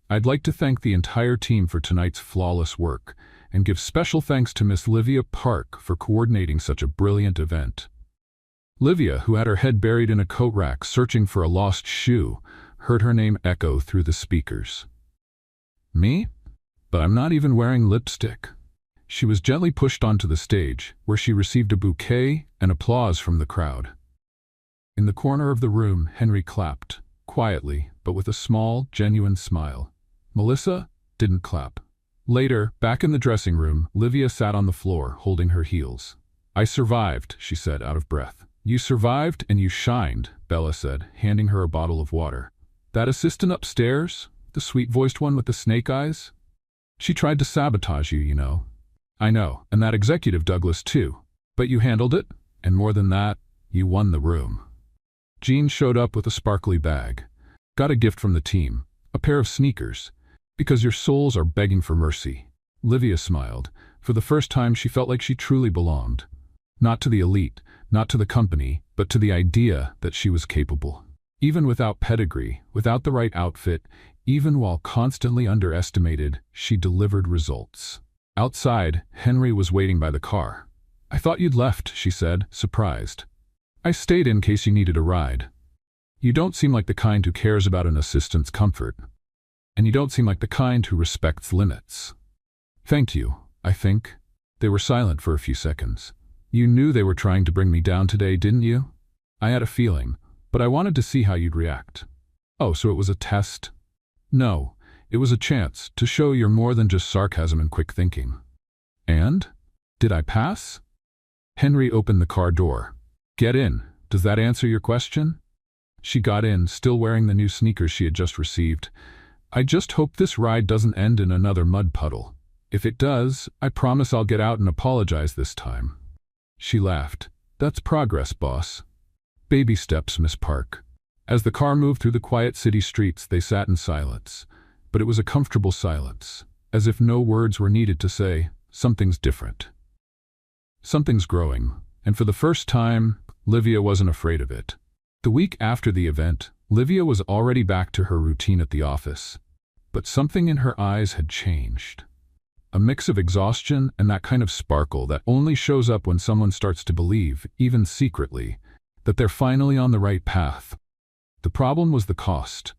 "I'd like to thank the entire team for tonight's flawless work, and give special thanks to Miss Livia Park for coordinating such a brilliant event." Livia, who had her head buried in a coat rack searching for a lost shoe, heard her name echo through the speakers. "Me? But I'm not even wearing lipstick." She was gently pushed onto the stage, where she received a bouquet and applause from the crowd. In the corner of the room, Henry clapped, quietly, but with a small, genuine smile. Melissa didn't clap. Later, back in the dressing room, Livia sat on the floor, holding her heels. "I survived," she said, out of breath. "You survived and you shined," Bella said, handing her a bottle of water. "That assistant upstairs, the sweet-voiced one with the snake eyes? She tried to sabotage you, you know." "I know, and that executive Douglas too. But you handled it, and more than that, you won the room." Jean showed up with a sparkly bag. "Got a gift from the team, a pair of sneakers, because your souls are begging for mercy." Livia smiled. For the first time, she felt like she truly belonged. Not to the elite, not to the company, but to the idea that she was capable. Even without pedigree, without the right outfit, even while constantly underestimated, she delivered results. Outside, Henry was waiting by the car. "I thought you'd left," she said, surprised. "I stayed in case you needed a ride. You don't seem like the kind who cares about an assistant's comfort. And you don't seem like the kind who respects limits." "Thank you, I think." They were silent for a few seconds. "You knew they were trying to bring me down today, didn't you?" "I had a feeling, but I wanted to see how you'd react." "Oh, so it was a test?" "No, it was a chance to show you're more than just sarcasm and quick thinking." "And? Did I pass?" Henry opened the car door. "Get in. Does that answer your question?" She got in, still wearing the new sneakers she had just received. "I just hope this ride doesn't end in another mud puddle. If it does, I promise I'll get out and apologize this time." She laughed. "That's progress, boss." "Baby steps, Miss Park." As the car moved through the quiet city streets, they sat in silence. But it was a comfortable silence, as if no words were needed to say, "Something's different. Something's growing." And for the first time, Livia wasn't afraid of it. The week after the event, Livia was already back to her routine at the office, but something in her eyes had changed. A mix of exhaustion and that kind of sparkle that only shows up when someone starts to believe, even secretly, that they're finally on the right path. The problem was the cost.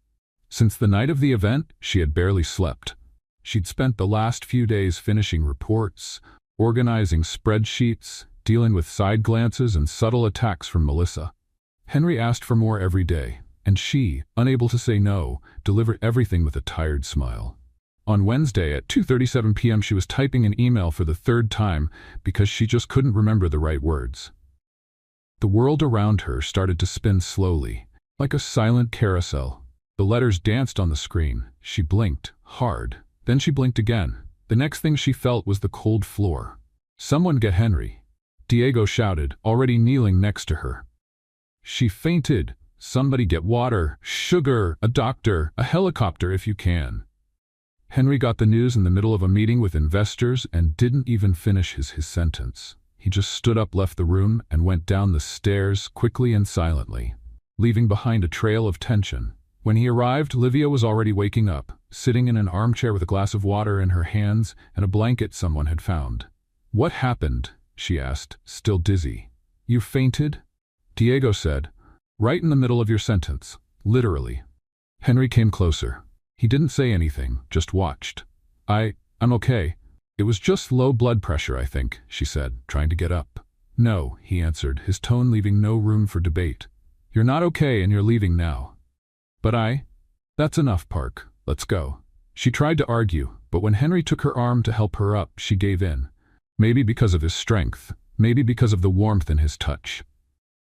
Since the night of the event, she had barely slept. She'd spent the last few days finishing reports, organizing spreadsheets, dealing with side glances and subtle attacks from Melissa. Henry asked for more every day, and she, unable to say no, delivered everything with a tired smile. On Wednesday at 2:37 p.m. she was typing an email for the third time because she just couldn't remember the right words. The world around her started to spin slowly, like a silent carousel. The letters danced on the screen. She blinked, hard. Then she blinked again. The next thing she felt was the cold floor. "Someone get Henry," Diego shouted, already kneeling next to her. She fainted. "Somebody get water, sugar, a doctor, a helicopter if you can." Henry got the news in the middle of a meeting with investors and didn't even finish his sentence. He just stood up, left the room, and went down the stairs quickly and silently, leaving behind a trail of tension. When he arrived, Livia was already waking up, sitting in an armchair with a glass of water in her hands and a blanket someone had found. "What happened?" she asked, still dizzy. "You fainted?" Diego said. "Right in the middle of your sentence. Literally." Henry came closer. He didn't say anything, just watched. I'm okay. It was just low blood pressure, I think," she said, trying to get up. "No," he answered, his tone leaving no room for debate. "You're not okay and you're leaving now." "But That's enough, Park. Let's go." She tried to argue, but when Henry took her arm to help her up, she gave in. Maybe because of his strength, maybe because of the warmth in his touch.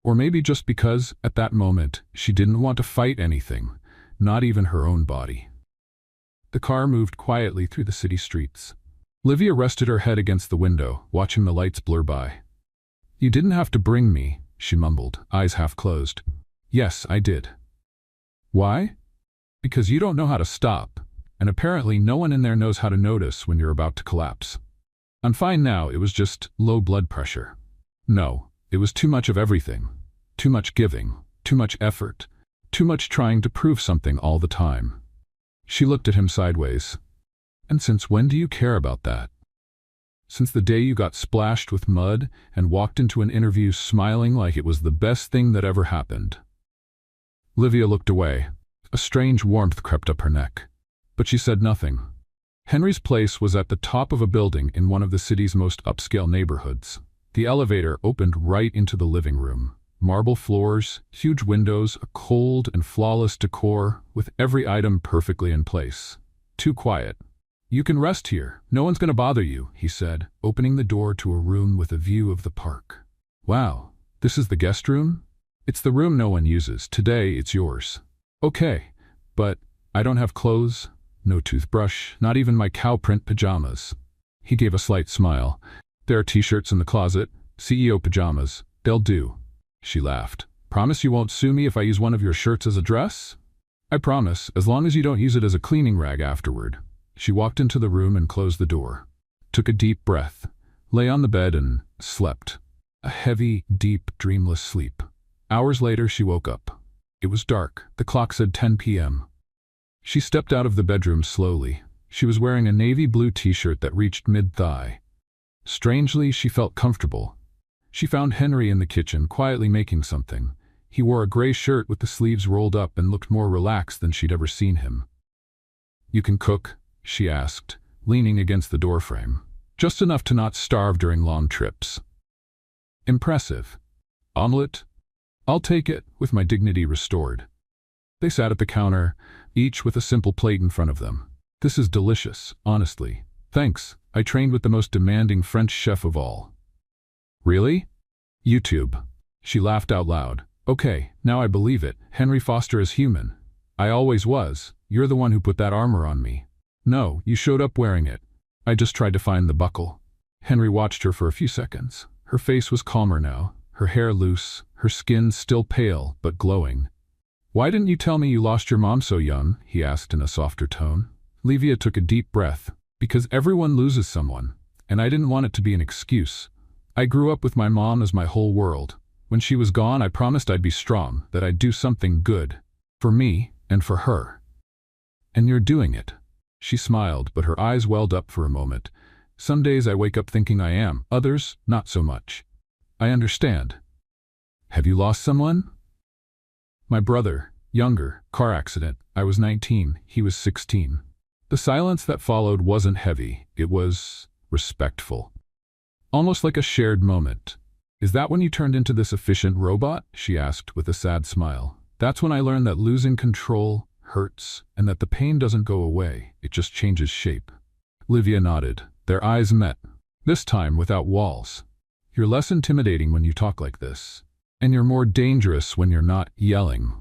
Or maybe just because, at that moment, she didn't want to fight anything, not even her own body. The car moved quietly through the city streets. Livia rested her head against the window, watching the lights blur by. "You didn't have to bring me," she mumbled, eyes half closed. "Yes, I did." "Why?" "Because you don't know how to stop, and apparently no one in there knows how to notice when you're about to collapse. I'm fine now, it was just low blood pressure." "No, it was too much of everything. Too much giving, too much effort, too much trying to prove something all the time." She looked at him sideways. "And since when do you care about that?" "Since the day you got splashed with mud and walked into an interview smiling like it was the best thing that ever happened." Livia looked away. A strange warmth crept up her neck. But she said nothing. Henry's place was at the top of a building in one of the city's most upscale neighborhoods. The elevator opened right into the living room. Marble floors, huge windows, a cold and flawless decor, with every item perfectly in place. Too quiet. "You can rest here. No one's going to bother you," he said, opening the door to a room with a view of the park. "Wow, this is the guest room? It's the room no one uses. Today, it's yours." "Okay, but I don't have clothes, no toothbrush, not even my cow print pajamas." He gave a slight smile. "There are t-shirts in the closet, CEO pajamas. They'll do." She laughed. "Promise you won't sue me if I use one of your shirts as a dress?" "I promise, as long as you don't use it as a cleaning rag afterward." She walked into the room and closed the door. Took a deep breath, lay on the bed and slept. A heavy, deep, dreamless sleep. Hours later she woke up. It was dark. The clock said 10 p.m. She stepped out of the bedroom slowly. She was wearing a navy blue t-shirt that reached mid-thigh. Strangely, she felt comfortable. She found Henry in the kitchen, quietly making something. He wore a gray shirt with the sleeves rolled up and looked more relaxed than she'd ever seen him. "You can cook?" she asked, leaning against the doorframe. "Just enough to not starve during long trips." "Impressive. Omelette?" "I'll take it," with my dignity restored. They sat at the counter, each with a simple plate in front of them. "This is delicious, honestly. Thanks. I trained with the most demanding French chef of all." "Really?" "YouTube." She laughed out loud. "Okay, now I believe it. Henry Foster is human." "I always was. You're the one who put that armor on me." "No, you showed up wearing it. I just tried to find the buckle." Henry watched her for a few seconds. Her face was calmer now, her hair loose, her skin still pale but glowing. "Why didn't you tell me you lost your mom so young?" he asked in a softer tone. Livia took a deep breath. "Because everyone loses someone, and I didn't want it to be an excuse. I grew up with my mom as my whole world. When she was gone, I promised I'd be strong, that I'd do something good." For me, and for her. And you're doing it. She smiled, but her eyes welled up for a moment. Some days I wake up thinking I am, others, not so much. I understand. Have you lost someone? My brother, younger, car accident. I was 19, he was 16. The silence that followed wasn't heavy, it was respectful. Almost like a shared moment. Is that when you turned into this efficient robot? She asked with a sad smile. That's when I learned that losing control hurts, and that the pain doesn't go away, it just changes shape. Livia nodded. Their eyes met, this time without walls. You're less intimidating when you talk like this. And you're more dangerous when you're not yelling.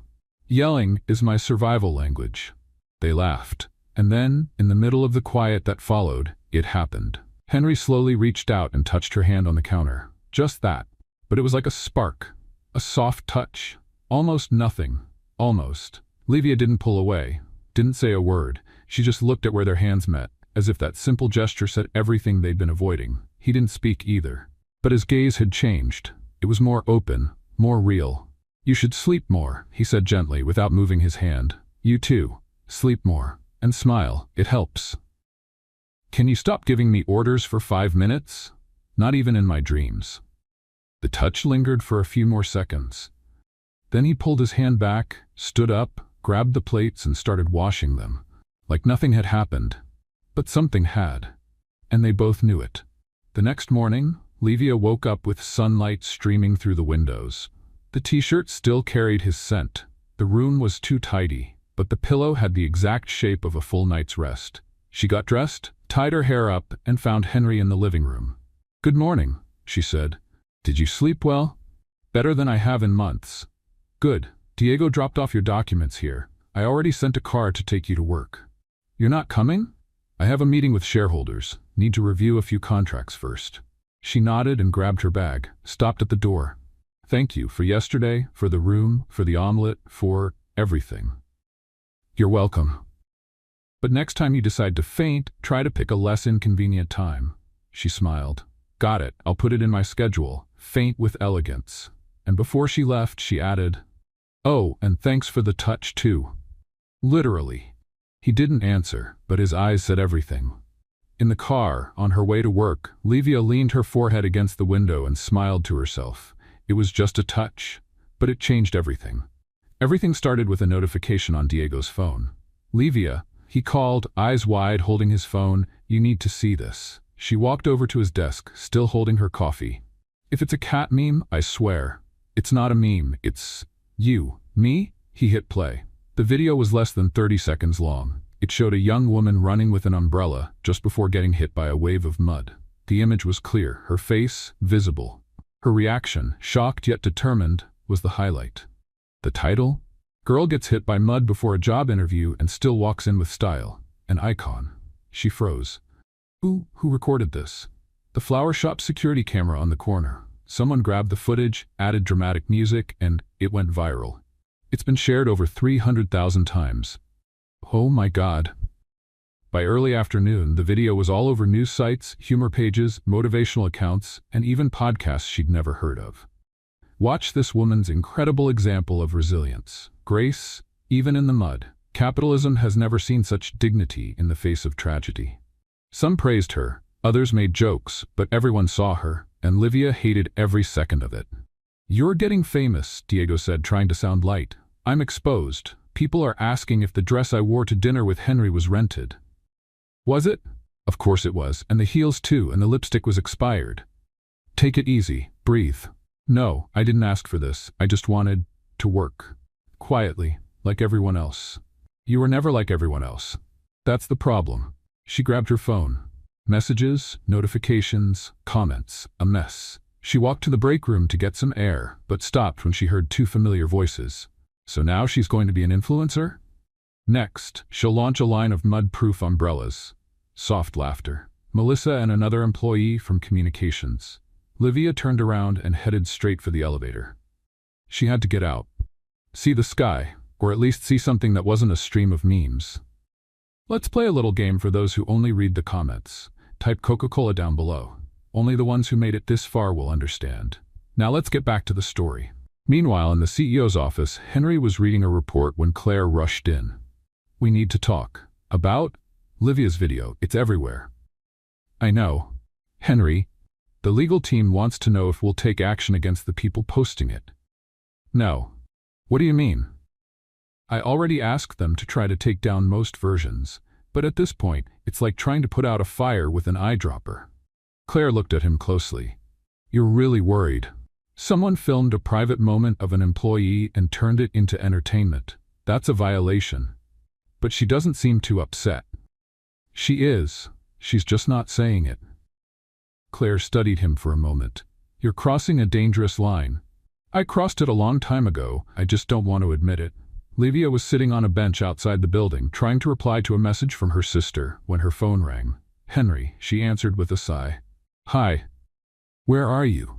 Yelling is my survival language. They laughed. And then, in the middle of the quiet that followed, it happened. Henry slowly reached out and touched her hand on the counter. Just that. But it was like a spark. A soft touch. Almost nothing. Almost. Livia didn't pull away. Didn't say a word. She just looked at where their hands met, as if that simple gesture said everything they'd been avoiding. He didn't speak either. But his gaze had changed. It was more open, more real. You should sleep more, he said gently without moving his hand. You too. Sleep more. And smile. It helps. Can you stop giving me orders for 5 minutes? Not even in my dreams. The touch lingered for a few more seconds. Then he pulled his hand back, stood up, grabbed the plates and started washing them. Like nothing had happened. But something had. And they both knew it. The next morning, Livia woke up with sunlight streaming through the windows. The t-shirt still carried his scent. The room was too tidy, but the pillow had the exact shape of a full night's rest. She got dressed, tied her hair up, and found Henry in the living room. Good morning, she said. Did you sleep well? Better than I have in months. Good. Diego dropped off your documents here. I already sent a car to take you to work. You're not coming? I have a meeting with shareholders. Need to review a few contracts first. She nodded and grabbed her bag, stopped at the door. Thank you for yesterday, for the room, for the omelet, for everything. You're welcome. But next time you decide to faint, try to pick a less inconvenient time. She smiled. Got it. I'll put it in my schedule. Faint with elegance. And before she left, she added, oh, and thanks for the touch too. Literally. He didn't answer, but his eyes said everything. In the car, on her way to work, Livia leaned her forehead against the window and smiled to herself. It was just a touch, but it changed everything. Everything started with a notification on Diego's phone. Livia, he called, eyes wide, holding his phone. You need to see this. She walked over to his desk, still holding her coffee. If it's a cat meme, I swear. It's not a meme, it's you. Me? He hit play. The video was less than 30 seconds long. It showed a young woman running with an umbrella just before getting hit by a wave of mud. The image was clear, her face visible. Her reaction, shocked yet determined, was the highlight. The title? Girl gets hit by mud before a job interview and still walks in with style. An icon. She froze. Who recorded this? The flower shop security camera on the corner. Someone grabbed the footage, added dramatic music, and it went viral. It's been shared over 300,000 times. Oh my God. By early afternoon, the video was all over news sites, humor pages, motivational accounts, and even podcasts she'd never heard of. Watch this woman's incredible example of resilience, grace, even in the mud. Capitalism has never seen such dignity in the face of tragedy. Some praised her, others made jokes, but everyone saw her, and Livia hated every second of it. You're getting famous, Diego said, trying to sound light. I'm exposed. People are asking if the dress I wore to dinner with Henry was rented. Was it? Of course it was, and the heels too, and the lipstick was expired. Take it easy, breathe. No, I didn't ask for this. I just wanted to work. Quietly, like everyone else. You were never like everyone else. That's the problem. She grabbed her phone. Messages, notifications, comments, a mess. She walked to the break room to get some air, but stopped when she heard 2 familiar voices. So now she's going to be an influencer? Next, she'll launch a line of mud-proof umbrellas. Soft laughter. Melissa and another employee from communications. Livia turned around and headed straight for the elevator. She had to get out. See the sky, or at least see something that wasn't a stream of memes. Let's play a little game for those who only read the comments. Type Coca-Cola down below. Only the ones who made it this far will understand. Now let's get back to the story. Meanwhile, in the CEO's office, Henry was reading a report when Claire rushed in. "We need to talk." "About?" "Livia's video. It's everywhere." "I know. Henry, the legal team wants to know if we'll take action against the people posting it." "No." "What do you mean?" "I already asked them to try to take down most versions, but at this point, it's like trying to put out a fire with an eyedropper." Claire looked at him closely. "You're really worried. Someone filmed a private moment of an employee and turned it into entertainment. That's a violation." But she doesn't seem too upset. "She is. She's just not saying it." Claire studied him for a moment. "You're crossing a dangerous line." "I crossed it a long time ago. I just don't want to admit it." Livia was sitting on a bench outside the building, trying to reply to a message from her sister when her phone rang. "Henry," she answered with a sigh. "Hi. Where are you?"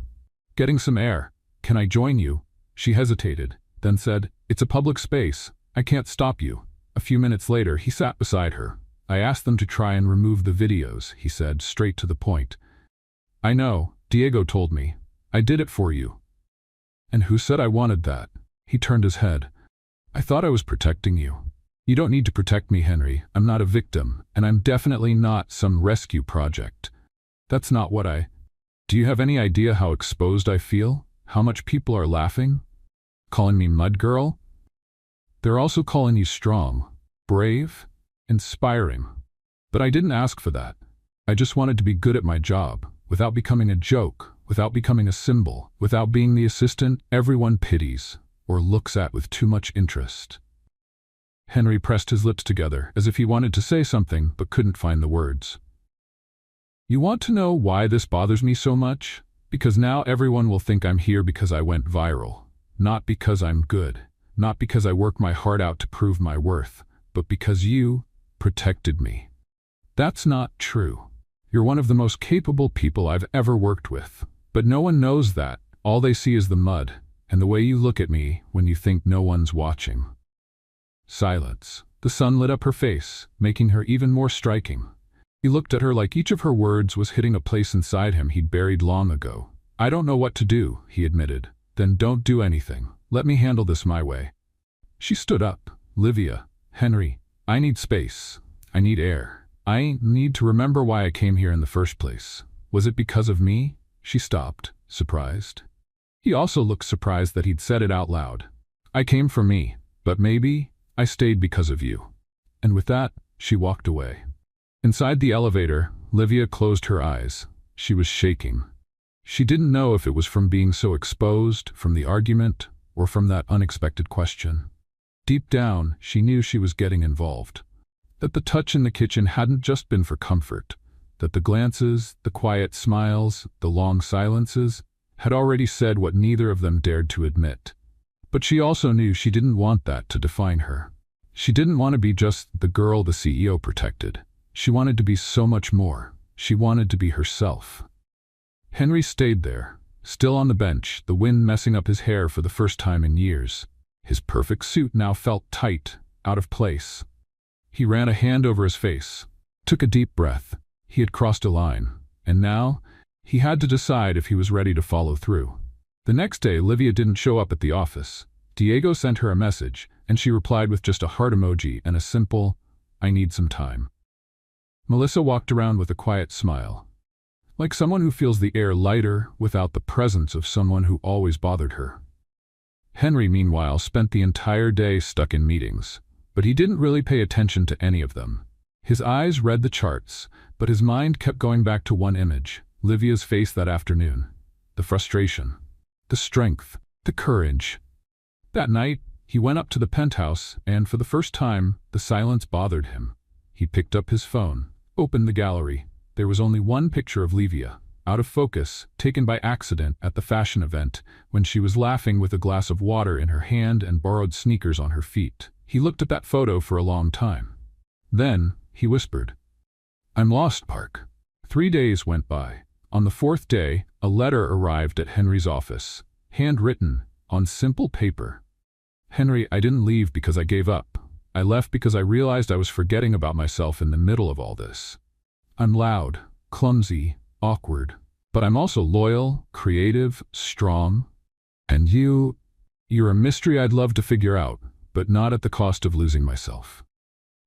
"Getting some air. Can I join you?" She hesitated, then said, "It's a public space. I can't stop you." A few minutes later, he sat beside her. "I asked them to try and remove the videos," he said, straight to the point. "I know. Diego told me. I did it for you." "And who said I wanted that?" He turned his head. "I thought I was protecting you." "You don't need to protect me, Henry. I'm not a victim, and I'm definitely not some rescue project. That's not what I... Do you have any idea how exposed I feel? How much people are laughing? Calling me mud girl? They're also calling you strong, brave, inspiring. But I didn't ask for that. I just wanted to be good at my job, without becoming a joke, without becoming a symbol, without being the assistant everyone pities or looks at with too much interest." Henry pressed his lips together, as if he wanted to say something but couldn't find the words. "You want to know why this bothers me so much? Because now everyone will think I'm here because I went viral. Not because I'm good. Not because I work my heart out to prove my worth, but because you protected me. That's not true. You're one of the most capable people I've ever worked with. But no one knows that. All they see is the mud, and the way you look at me when you think no one's watching." Silence. The sun lit up her face, making her even more striking. He looked at her like each of her words was hitting a place inside him he'd buried long ago. "I don't know what to do," he admitted. "Then don't do anything. Let me handle this my way." She stood up. "Livia, Henry, I need space. I need air. I need to remember why I came here in the first place. Was it because of me?" She stopped, surprised. He also looked surprised that he'd said it out loud. "I came for me, but maybe I stayed because of you." And with that, she walked away. Inside the elevator, Livia closed her eyes. She was shaking. She didn't know if it was from being so exposed, from the argument, or from that unexpected question. Deep down, she knew she was getting involved. That the touch in the kitchen hadn't just been for comfort. That the glances, the quiet smiles, the long silences, had already said what neither of them dared to admit. But she also knew she didn't want that to define her. She didn't want to be just the girl the CEO protected. She wanted to be so much more. She wanted to be herself. Henry stayed there, still on the bench, the wind messing up his hair for the first time in years. His perfect suit now felt tight, out of place. He ran a hand over his face, took a deep breath. He had crossed a line, and now he had to decide if he was ready to follow through. The next day, Livia didn't show up at the office. Diego sent her a message, and she replied with just a heart emoji and a simple, "I need some time." Melissa walked around with a quiet smile, like someone who feels the air lighter without the presence of someone who always bothered her. Henry, meanwhile, spent the entire day stuck in meetings, but he didn't really pay attention to any of them. His eyes read the charts, but his mind kept going back to one image, Livia's face that afternoon. The frustration, the strength, the courage. That night, he went up to the penthouse, and for the first time, the silence bothered him. He picked up his phone, opened the gallery. There was only one picture of Livia, out of focus, taken by accident at the fashion event, when she was laughing with a glass of water in her hand and borrowed sneakers on her feet. He looked at that photo for a long time. Then, he whispered, "I'm lost, Park." 3 days went by. On the 4th day, a letter arrived at Henry's office, handwritten, on simple paper. "Henry, I didn't leave because I gave up. I left because I realized I was forgetting about myself in the middle of all this. I'm loud, clumsy, awkward, but I'm also loyal, creative, strong. And you, You're a mystery I'd love to figure out, but not at the cost of losing myself.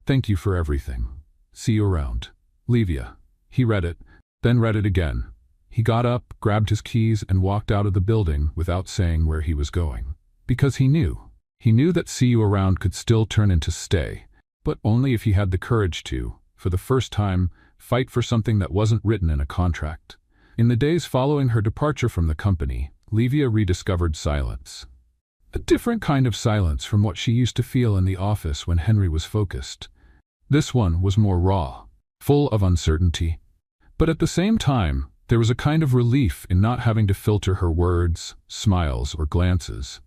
Thank you for everything. See you around. Livia. He read it, then read it again. He got up, grabbed his keys, and walked out of the building without saying where he was going. Because he knew. He knew that see you around could still turn into stay, but only if he had the courage to, for the first time, fight for something that wasn't written in a contract. In the days following her departure from the company, Livia rediscovered silence. A different kind of silence from what she used to feel in the office when Henry was focused. This one was more raw, full of uncertainty. But at the same time, there was a kind of relief in not having to filter her words, smiles, or glances.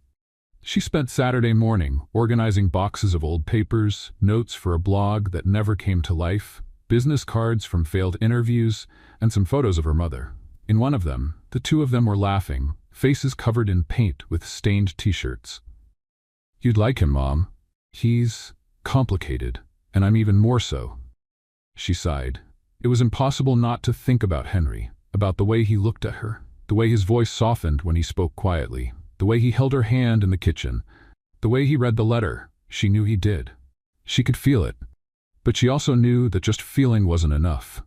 She spent Saturday morning organizing boxes of old papers, notes for a blog that never came to life, business cards from failed interviews, and some photos of her mother. In one of them, the two of them were laughing, faces covered in paint with stained t-shirts. You'd like him, Mom. He's complicated, and I'm even more so. She sighed. It was impossible not to think about Henry, about the way he looked at her, the way his voice softened when he spoke quietly, the way he held her hand in the kitchen, the way he read the letter. She knew he did. She could feel it. But she also knew that just feeling wasn't enough.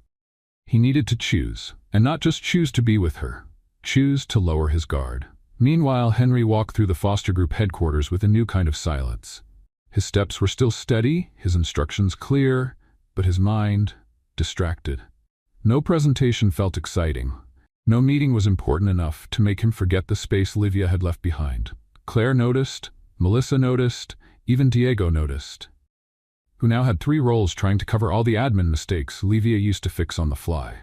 He needed to choose, and not just choose to be with her, choose to lower his guard. Meanwhile, Henry walked through the foster group headquarters with a new kind of silence. His steps were still steady, his instructions clear, but his mind distracted. No presentation felt exciting. No meeting was important enough to make him forget the space Livia had left behind. Claire noticed, Melissa noticed, even Diego noticed, who now had 3 roles trying to cover all the admin mistakes Livia used to fix on the fly.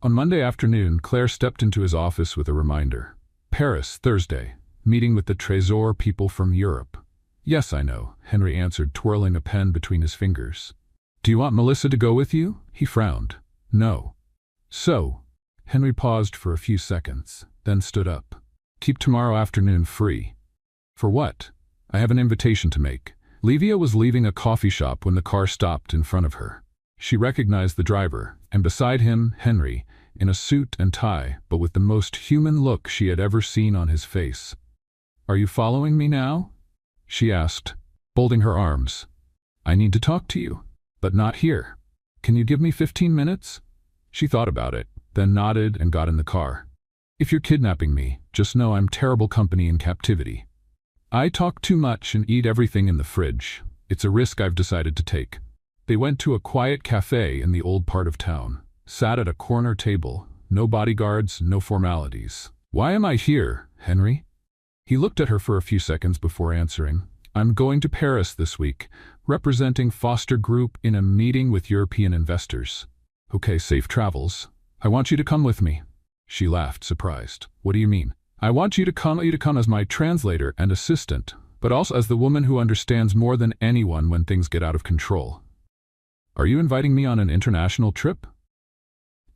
On Monday afternoon, Claire stepped into his office with a reminder. Paris, Thursday. Meeting with the Trésor people from Europe. Yes, I know, Henry answered, twirling a pen between his fingers. Do you want Melissa to go with you? He frowned. No. So, Henry paused for a few seconds, then stood up. Keep tomorrow afternoon free. For what? I have an invitation to make. Livia was leaving a coffee shop when the car stopped in front of her. She recognized the driver, and beside him, Henry, in a suit and tie, but with the most human look she had ever seen on his face. Are you following me now? She asked, folding her arms. I need to talk to you, but not here. Can you give me 15 minutes? She thought about it, then nodded and got in the car. If you're kidnapping me, just know I'm terrible company in captivity. I talk too much and eat everything in the fridge. It's a risk I've decided to take. They went to a quiet cafe in the old part of town, sat at a corner table, no bodyguards, no formalities. Why am I here, Henry? He looked at her for a few seconds before answering. I'm going to Paris this week, representing Foster Group in a meeting with European investors. Okay, safe travels. I want you to come with me. She laughed, surprised. What do you mean? I want you to come as my translator and assistant, but also as the woman who understands more than anyone when things get out of control. Are you inviting me on an international trip?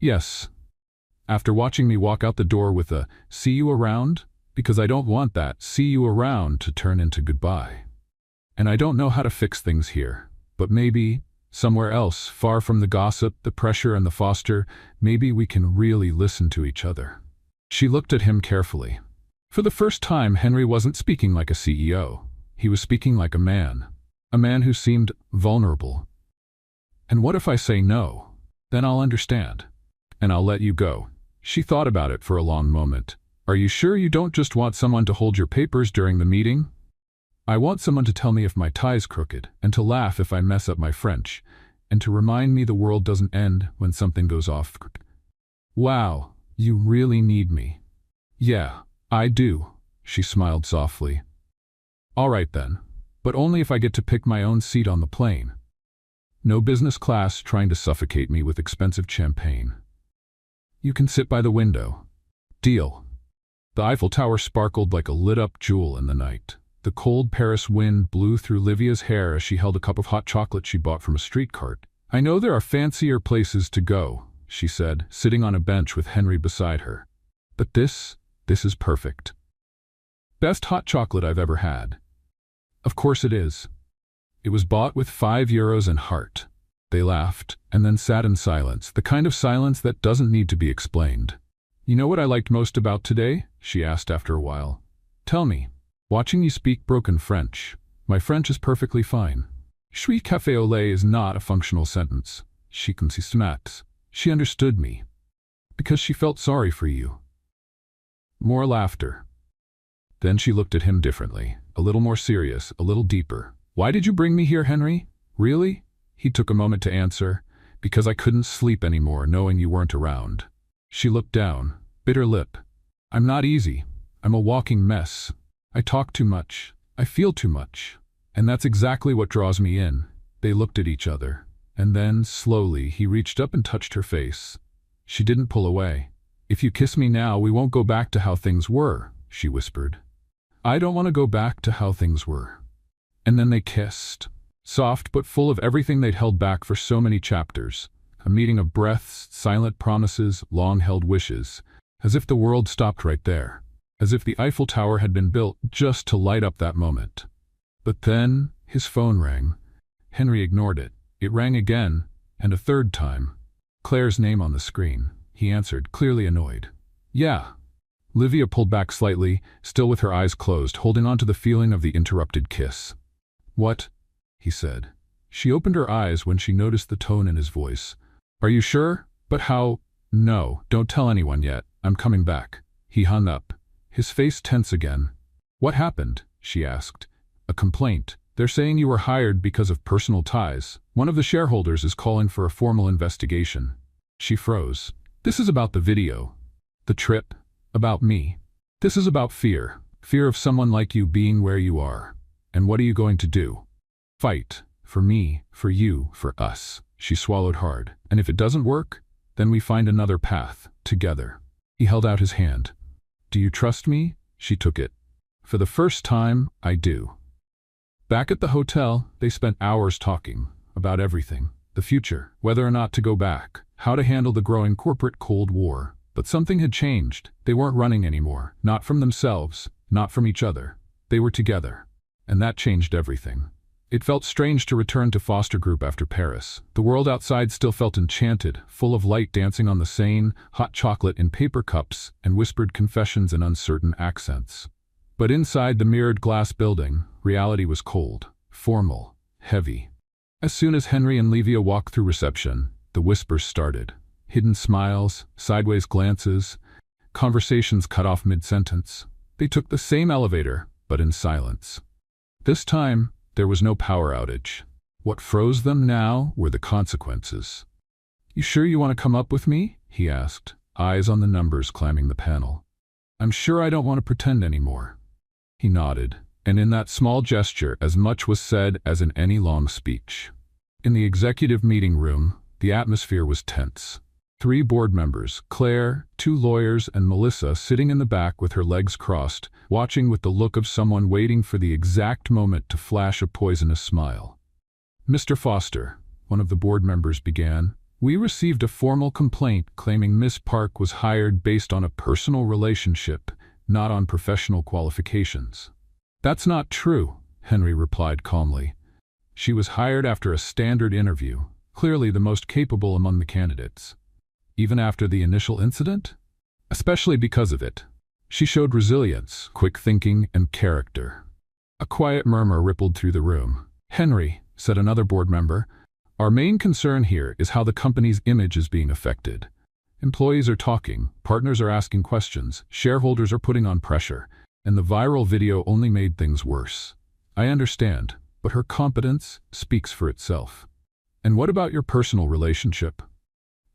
Yes. After watching me walk out the door with a "see you around," because I don't want that "see you around" to turn into goodbye. And I don't know how to fix things here, but maybe, somewhere else, far from the gossip, the pressure, and the foster, maybe we can really listen to each other. She looked at him carefully. For the first time, Henry wasn't speaking like a CEO. He was speaking like a man who seemed vulnerable. And what if I say no? Then I'll understand. And I'll let you go. She thought about it for a long moment. Are you sure you don't just want someone to hold your papers during the meeting? I want someone to tell me if my tie's crooked, and to laugh if I mess up my French, and to remind me the world doesn't end when something goes off. Wow, you really need me. Yeah, I do, she smiled softly. All right then, but only if I get to pick my own seat on the plane. No business class trying to suffocate me with expensive champagne. You can sit by the window. Deal. The Eiffel Tower sparkled like a lit-up jewel in the night. The cold Paris wind blew through Livia's hair as she held a cup of hot chocolate she bought from a street cart. I know there are fancier places to go, she said, sitting on a bench with Henry beside her. But this is perfect. Best hot chocolate I've ever had. Of course it is. It was bought with €5 and heart. They laughed, and then sat in silence, the kind of silence that doesn't need to be explained. You know what I liked most about today? She asked after a while. Tell me. Watching you speak broken French. My French is perfectly fine. Je suis café au lait is not a functional sentence. She consistent. She understood me. Because she felt sorry for you. More laughter. Then she looked at him differently, a little more serious, a little deeper. Why did you bring me here, Henry? Really? He took a moment to answer. Because I couldn't sleep anymore knowing you weren't around. She looked down, bit her lip. I'm not easy. I'm a walking mess. I talk too much. I feel too much. And that's exactly what draws me in. They looked at each other. And then, slowly, he reached up and touched her face. She didn't pull away. If you kiss me now, we won't go back to how things were, she whispered. I don't want to go back to how things were. And then they kissed. Soft but full of everything they'd held back for so many chapters. A meeting of breaths, silent promises, long-held wishes. As if the world stopped right there. As if the Eiffel Tower had been built just to light up that moment. But then, his phone rang. Henry ignored it. It rang again, and a third time. Claire's name on the screen. He answered, clearly annoyed. Yeah. Livia pulled back slightly, still with her eyes closed, holding on to the feeling of the interrupted kiss. What? He said. She opened her eyes when she noticed the tone in his voice. Are you sure? But how? No, don't tell anyone yet. I'm coming back. He hung up, his face tense again. What happened? She asked. A complaint. They're saying you were hired because of personal ties. One of the shareholders is calling for a formal investigation. She froze. This is about the video. The trip. About me. This is about fear. Fear of someone like you being where you are. And what are you going to do? Fight. For me, for you, for us. She swallowed hard. And if it doesn't work, then we find another path, together. He held out his hand. Do you trust me? She took it. For the first time, I do. Back at the hotel, they spent hours talking about everything. The future, whether or not to go back, how to handle the growing corporate Cold War. But something had changed. They weren't running anymore. Not from themselves, not from each other. They were together. And that changed everything. It felt strange to return to Foster Group after Paris. The world outside still felt enchanted, full of light dancing on the Seine, hot chocolate in paper cups, and whispered confessions in uncertain accents. But inside the mirrored glass building, reality was cold, formal, heavy. As soon as Henry and Livia walked through reception, the whispers started. Hidden smiles, sideways glances, conversations cut off mid-sentence. They took the same elevator, but in silence. This time, there was no power outage. What froze them now were the consequences. You sure you want to come up with me? He asked, eyes on the numbers climbing the panel. I'm sure I don't want to pretend anymore. He nodded, and in that small gesture as much was said as in any long speech. In the executive meeting room, the atmosphere was tense. 3 board members, Claire, 2 lawyers, and Melissa sitting in the back with her legs crossed, watching with the look of someone waiting for the exact moment to flash a poisonous smile. Mr. Foster, one of the board members began, we received a formal complaint claiming Miss Park was hired based on a personal relationship, not on professional qualifications. That's not true, Henry replied calmly. She was hired after a standard interview, clearly the most capable among the candidates. Even after the initial incident? Especially because of it. She showed resilience, quick thinking, and character. A quiet murmur rippled through the room. Henry, said another board member, our main concern here is how the company's image is being affected. Employees are talking, partners are asking questions, shareholders are putting on pressure, and the viral video only made things worse. I understand, but her competence speaks for itself. And what about your personal relationship?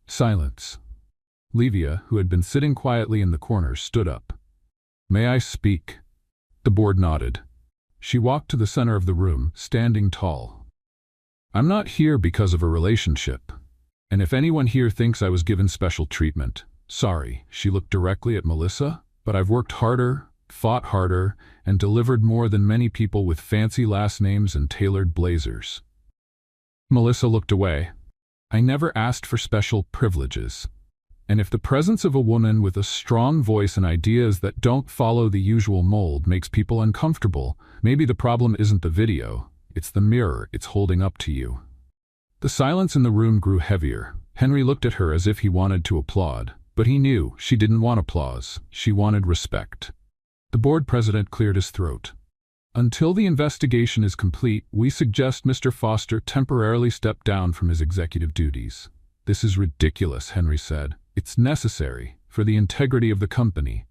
Silence. Livia, who had been sitting quietly in the corner, stood up. May I speak? The board nodded. She walked to the center of the room, standing tall. I'm not here because of a relationship. And if anyone here thinks I was given special treatment, sorry. She looked directly at Melissa, but I've worked harder, fought harder, and delivered more than many people with fancy last names and tailored blazers. Melissa looked away. I never asked for special privileges. And if the presence of a woman with a strong voice and ideas that don't follow the usual mold makes people uncomfortable, maybe the problem isn't the video, it's the mirror it's holding up to you. The silence in the room grew heavier. Henry looked at her as if he wanted to applaud, but he knew she didn't want applause, she wanted respect. The board president cleared his throat. Until the investigation is complete, we suggest Mr. Foster temporarily step down from his executive duties. This is ridiculous, Henry said. It's necessary for the integrity of the company.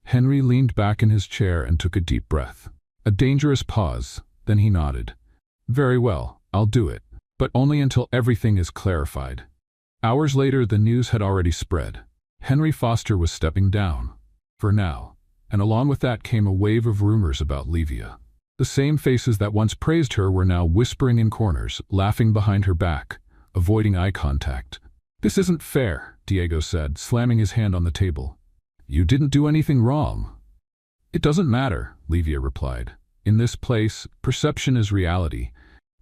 Henry leaned back in his chair and took a deep breath. A dangerous pause, then he nodded. Very well, I'll do it, but only until everything is clarified. Hours later, the news had already spread. Henry Foster was stepping down. For now. And along with that came a wave of rumors about Livia. The same faces that once praised her were now whispering in corners, laughing behind her back, avoiding eye contact. This isn't fair, Diego said, slamming his hand on the table. You didn't do anything wrong. It doesn't matter, Livia replied. In this place, perception is reality,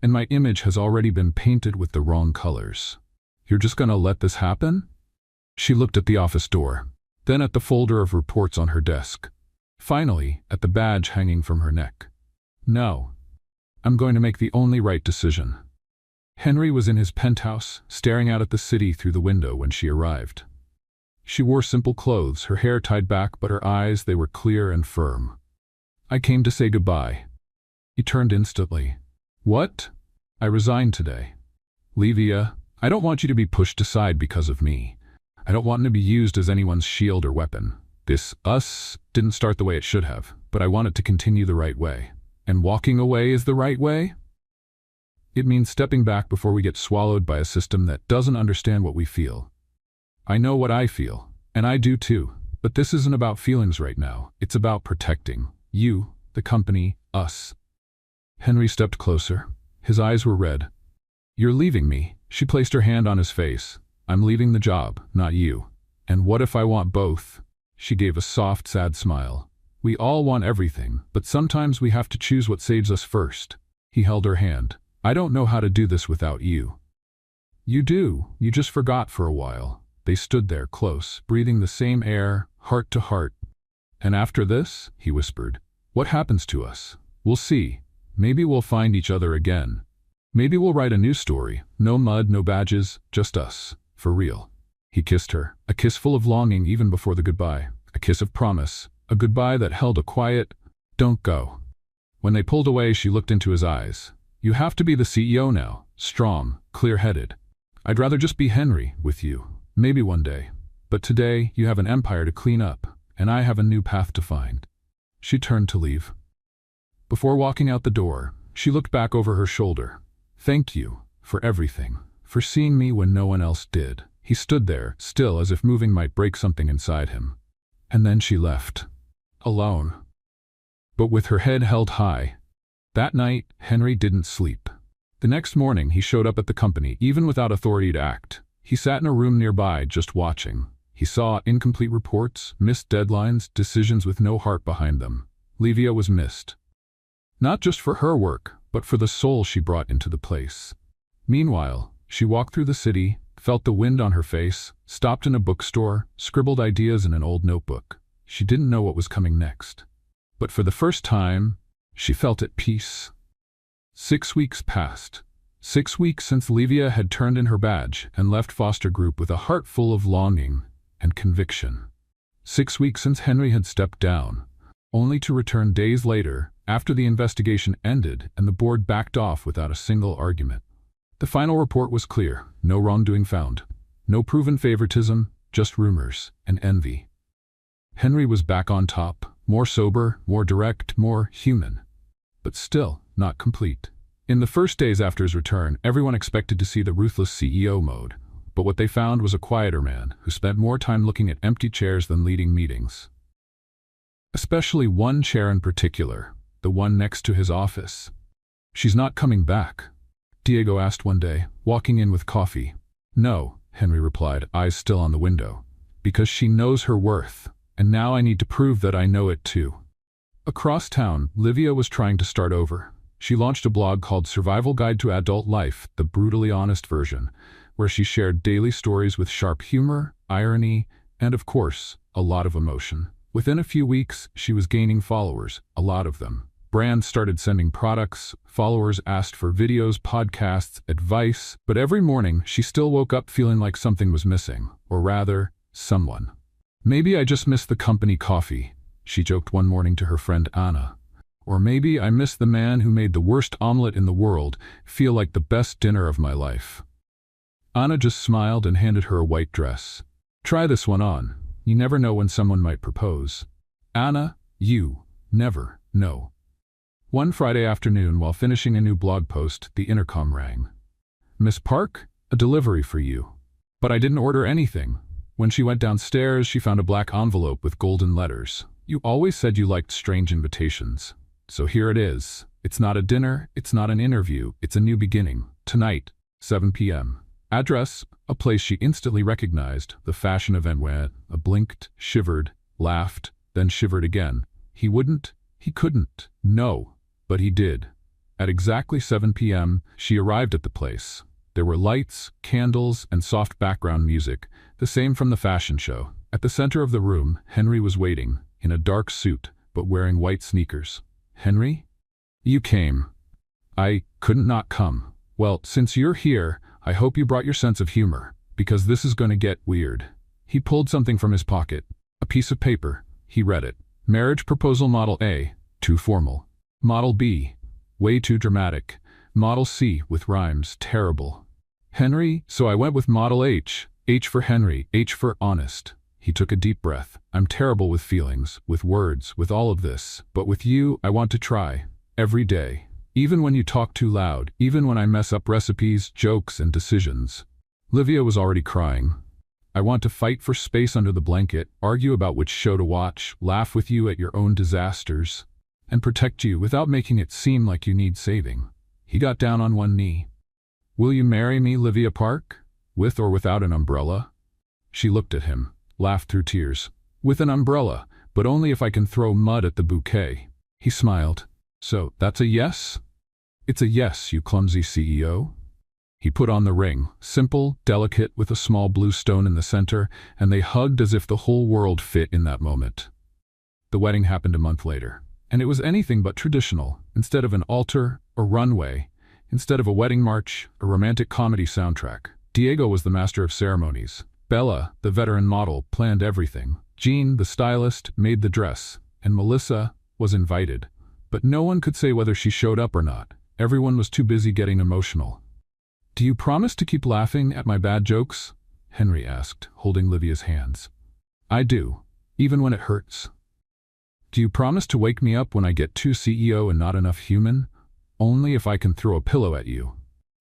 and my image has already been painted with the wrong colors. You're just gonna let this happen? She looked at the office door, then at the folder of reports on her desk. Finally, at the badge hanging from her neck. No. I'm going to make the only right decision. Henry was in his penthouse, staring out at the city through the window when she arrived. She wore simple clothes, her hair tied back, but her eyes, they were clear and firm. I came to say goodbye. He turned instantly. What? I resigned today. Livia, I don't want you to be pushed aside because of me. I don't want to be used as anyone's shield or weapon. This us didn't start the way it should have, but I want it to continue the right way. And walking away is the right way? It means stepping back before we get swallowed by a system that doesn't understand what we feel. I know what I feel, and I do too, but this isn't about feelings right now. It's about protecting you, the company, us. Henry stepped closer. His eyes were red. You're leaving me. She placed her hand on his face. I'm leaving the job, not you. And what if I want both? She gave a soft, sad smile. We all want everything, but sometimes we have to choose what saves us first. He held her hand. I don't know how to do this without you. You do. You just forgot for a while. They stood there, close, breathing the same air, heart to heart. And after this, he whispered, what happens to us? We'll see. Maybe we'll find each other again. Maybe we'll write a new story. No mud, no badges, just us. For real. He kissed her, a kiss full of longing even before the goodbye, a kiss of promise, a goodbye that held a quiet, don't go. When they pulled away, she looked into his eyes. You have to be the CEO now, strong, clear-headed. I'd rather just be Henry with you, maybe one day. But today, you have an empire to clean up, and I have a new path to find. She turned to leave. Before walking out the door, she looked back over her shoulder. Thank you for everything, for seeing me when no one else did. He stood there, still as if moving might break something inside him. And then she left. Alone. But with her head held high. That night, Henry didn't sleep. The next morning, he showed up at the company, even without authority to act. He sat in a room nearby, just watching. He saw incomplete reports, missed deadlines, decisions with no heart behind them. Livia was missed. Not just for her work, but for the soul she brought into the place. Meanwhile, she walked through the city, felt the wind on her face, stopped in a bookstore, scribbled ideas in an old notebook. She didn't know what was coming next. But for the first time, she felt at peace. 6 weeks passed. 6 weeks since Livia had turned in her badge and left Foster Group with a heart full of longing and conviction. 6 weeks since Henry had stepped down, only to return days later after the investigation ended and the board backed off without a single argument. The final report was clear, no wrongdoing found, no proven favoritism, just rumors and envy. Henry was back on top, more sober, more direct, more human. But still, not complete. In the first days after his return, everyone expected to see the ruthless CEO mode, but what they found was a quieter man who spent more time looking at empty chairs than leading meetings. Especially one chair in particular, the one next to his office. She's not coming back, Diego asked one day, walking in with coffee. No, Henry replied, eyes still on the window. Because she knows her worth, and now I need to prove that I know it too. Across town, Livia was trying to start over. She launched a blog called Survival Guide to Adult Life, the brutally honest version, where she shared daily stories with sharp humor, irony, and of course, a lot of emotion. Within a few weeks, she was gaining followers, a lot of them. Brands started sending products, followers asked for videos, podcasts, advice, but every morning she still woke up feeling like something was missing, or rather, someone. Maybe I just missed the company coffee, she joked one morning to her friend Anna. Or maybe I miss the man who made the worst omelet in the world feel like the best dinner of my life. Anna just smiled and handed her a white dress. Try this one on. You never know when someone might propose. Anna, you never know. One Friday afternoon, while finishing a new blog post, the intercom rang. Miss Park, a delivery for you. But I didn't order anything. When she went downstairs, she found a black envelope with golden letters. You always said you liked strange invitations. So here it is. It's not a dinner, it's not an interview, it's a new beginning. Tonight, 7 p.m. Address, a place she instantly recognized. The fashion event went. Blinked, shivered, laughed, then shivered again. He wouldn't, he couldn't, no, but he did. At exactly 7 p.m., she arrived at the place. There were lights, candles, and soft background music, the same from the fashion show. At the center of the room, Henry was waiting, in a dark suit, but wearing white sneakers. Henry? You came. I couldn't not come. Well, since you're here, I hope you brought your sense of humor, because this is going to get weird. He pulled something from his pocket. A piece of paper. He read it. Marriage proposal model A, too formal. Model B, way too dramatic. Model C, with rhymes, terrible. Henry, so I went with model H. H for Henry, H for honest. He took a deep breath. I'm terrible with feelings, with words, with all of this. But with you, I want to try. Every day. Even when you talk too loud, even when I mess up recipes, jokes, and decisions. Livia was already crying. I want to fight for space under the blanket, argue about which show to watch, laugh with you at your own disasters, and protect you without making it seem like you need saving. He got down on one knee. Will you marry me, Livia Park? With or without an umbrella? She looked at him, laughed through tears. With an umbrella, but only if I can throw mud at the bouquet. He smiled. So, that's a yes? It's a yes, you clumsy CEO. He put on the ring, simple, delicate, with a small blue stone in the center, and they hugged as if the whole world fit in that moment. The wedding happened a month later, and it was anything but traditional. Instead of an altar or runway, instead of a wedding march, a romantic comedy soundtrack. Diego was the master of ceremonies. Bella, the veteran model, planned everything. Jean, the stylist, made the dress, and Melissa was invited. But no one could say whether she showed up or not. Everyone was too busy getting emotional. Do you promise to keep laughing at my bad jokes? Henry asked, holding Livia's hands. I do, even when it hurts. Do you promise to wake me up when I get too CEO and not enough human? Only if I can throw a pillow at you.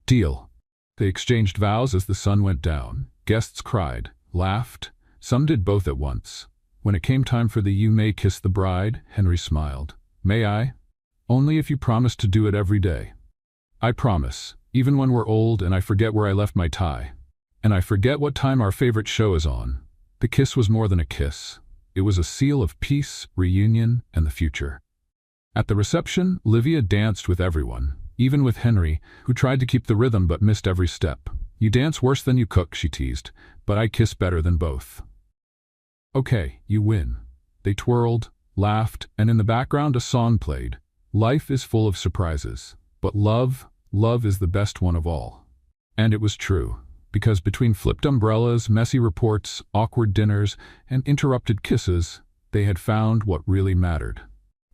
Deal. They exchanged vows as the sun went down. Guests cried, laughed. Some did both at once. When it came time for the "You may kiss the bride," Henry smiled. May I? Only if you promise to do it every day. I promise, even when we're old and I forget where I left my tie. And I forget what time our favorite show is on. The kiss was more than a kiss. It was a seal of peace, reunion, and the future. At the reception, Livia danced with everyone, even with Henry, who tried to keep the rhythm but missed every step. You dance worse than you cook, she teased, but I kiss better than both. Okay, you win. They twirled, laughed, and in the background a song played. Life is full of surprises, but love is the best one of all. And it was true, because between flipped umbrellas, messy reports, awkward dinners, and interrupted kisses, they had found what really mattered.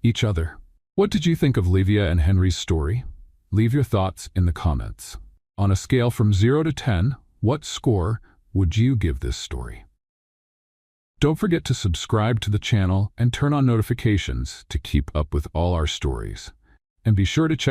Each other. What did you think of Livia and Henry's story? Leave your thoughts in the comments. On a scale from 0 to 10, what score would you give this story? Don't forget to subscribe to the channel and turn on notifications to keep up with all our stories. And be sure to check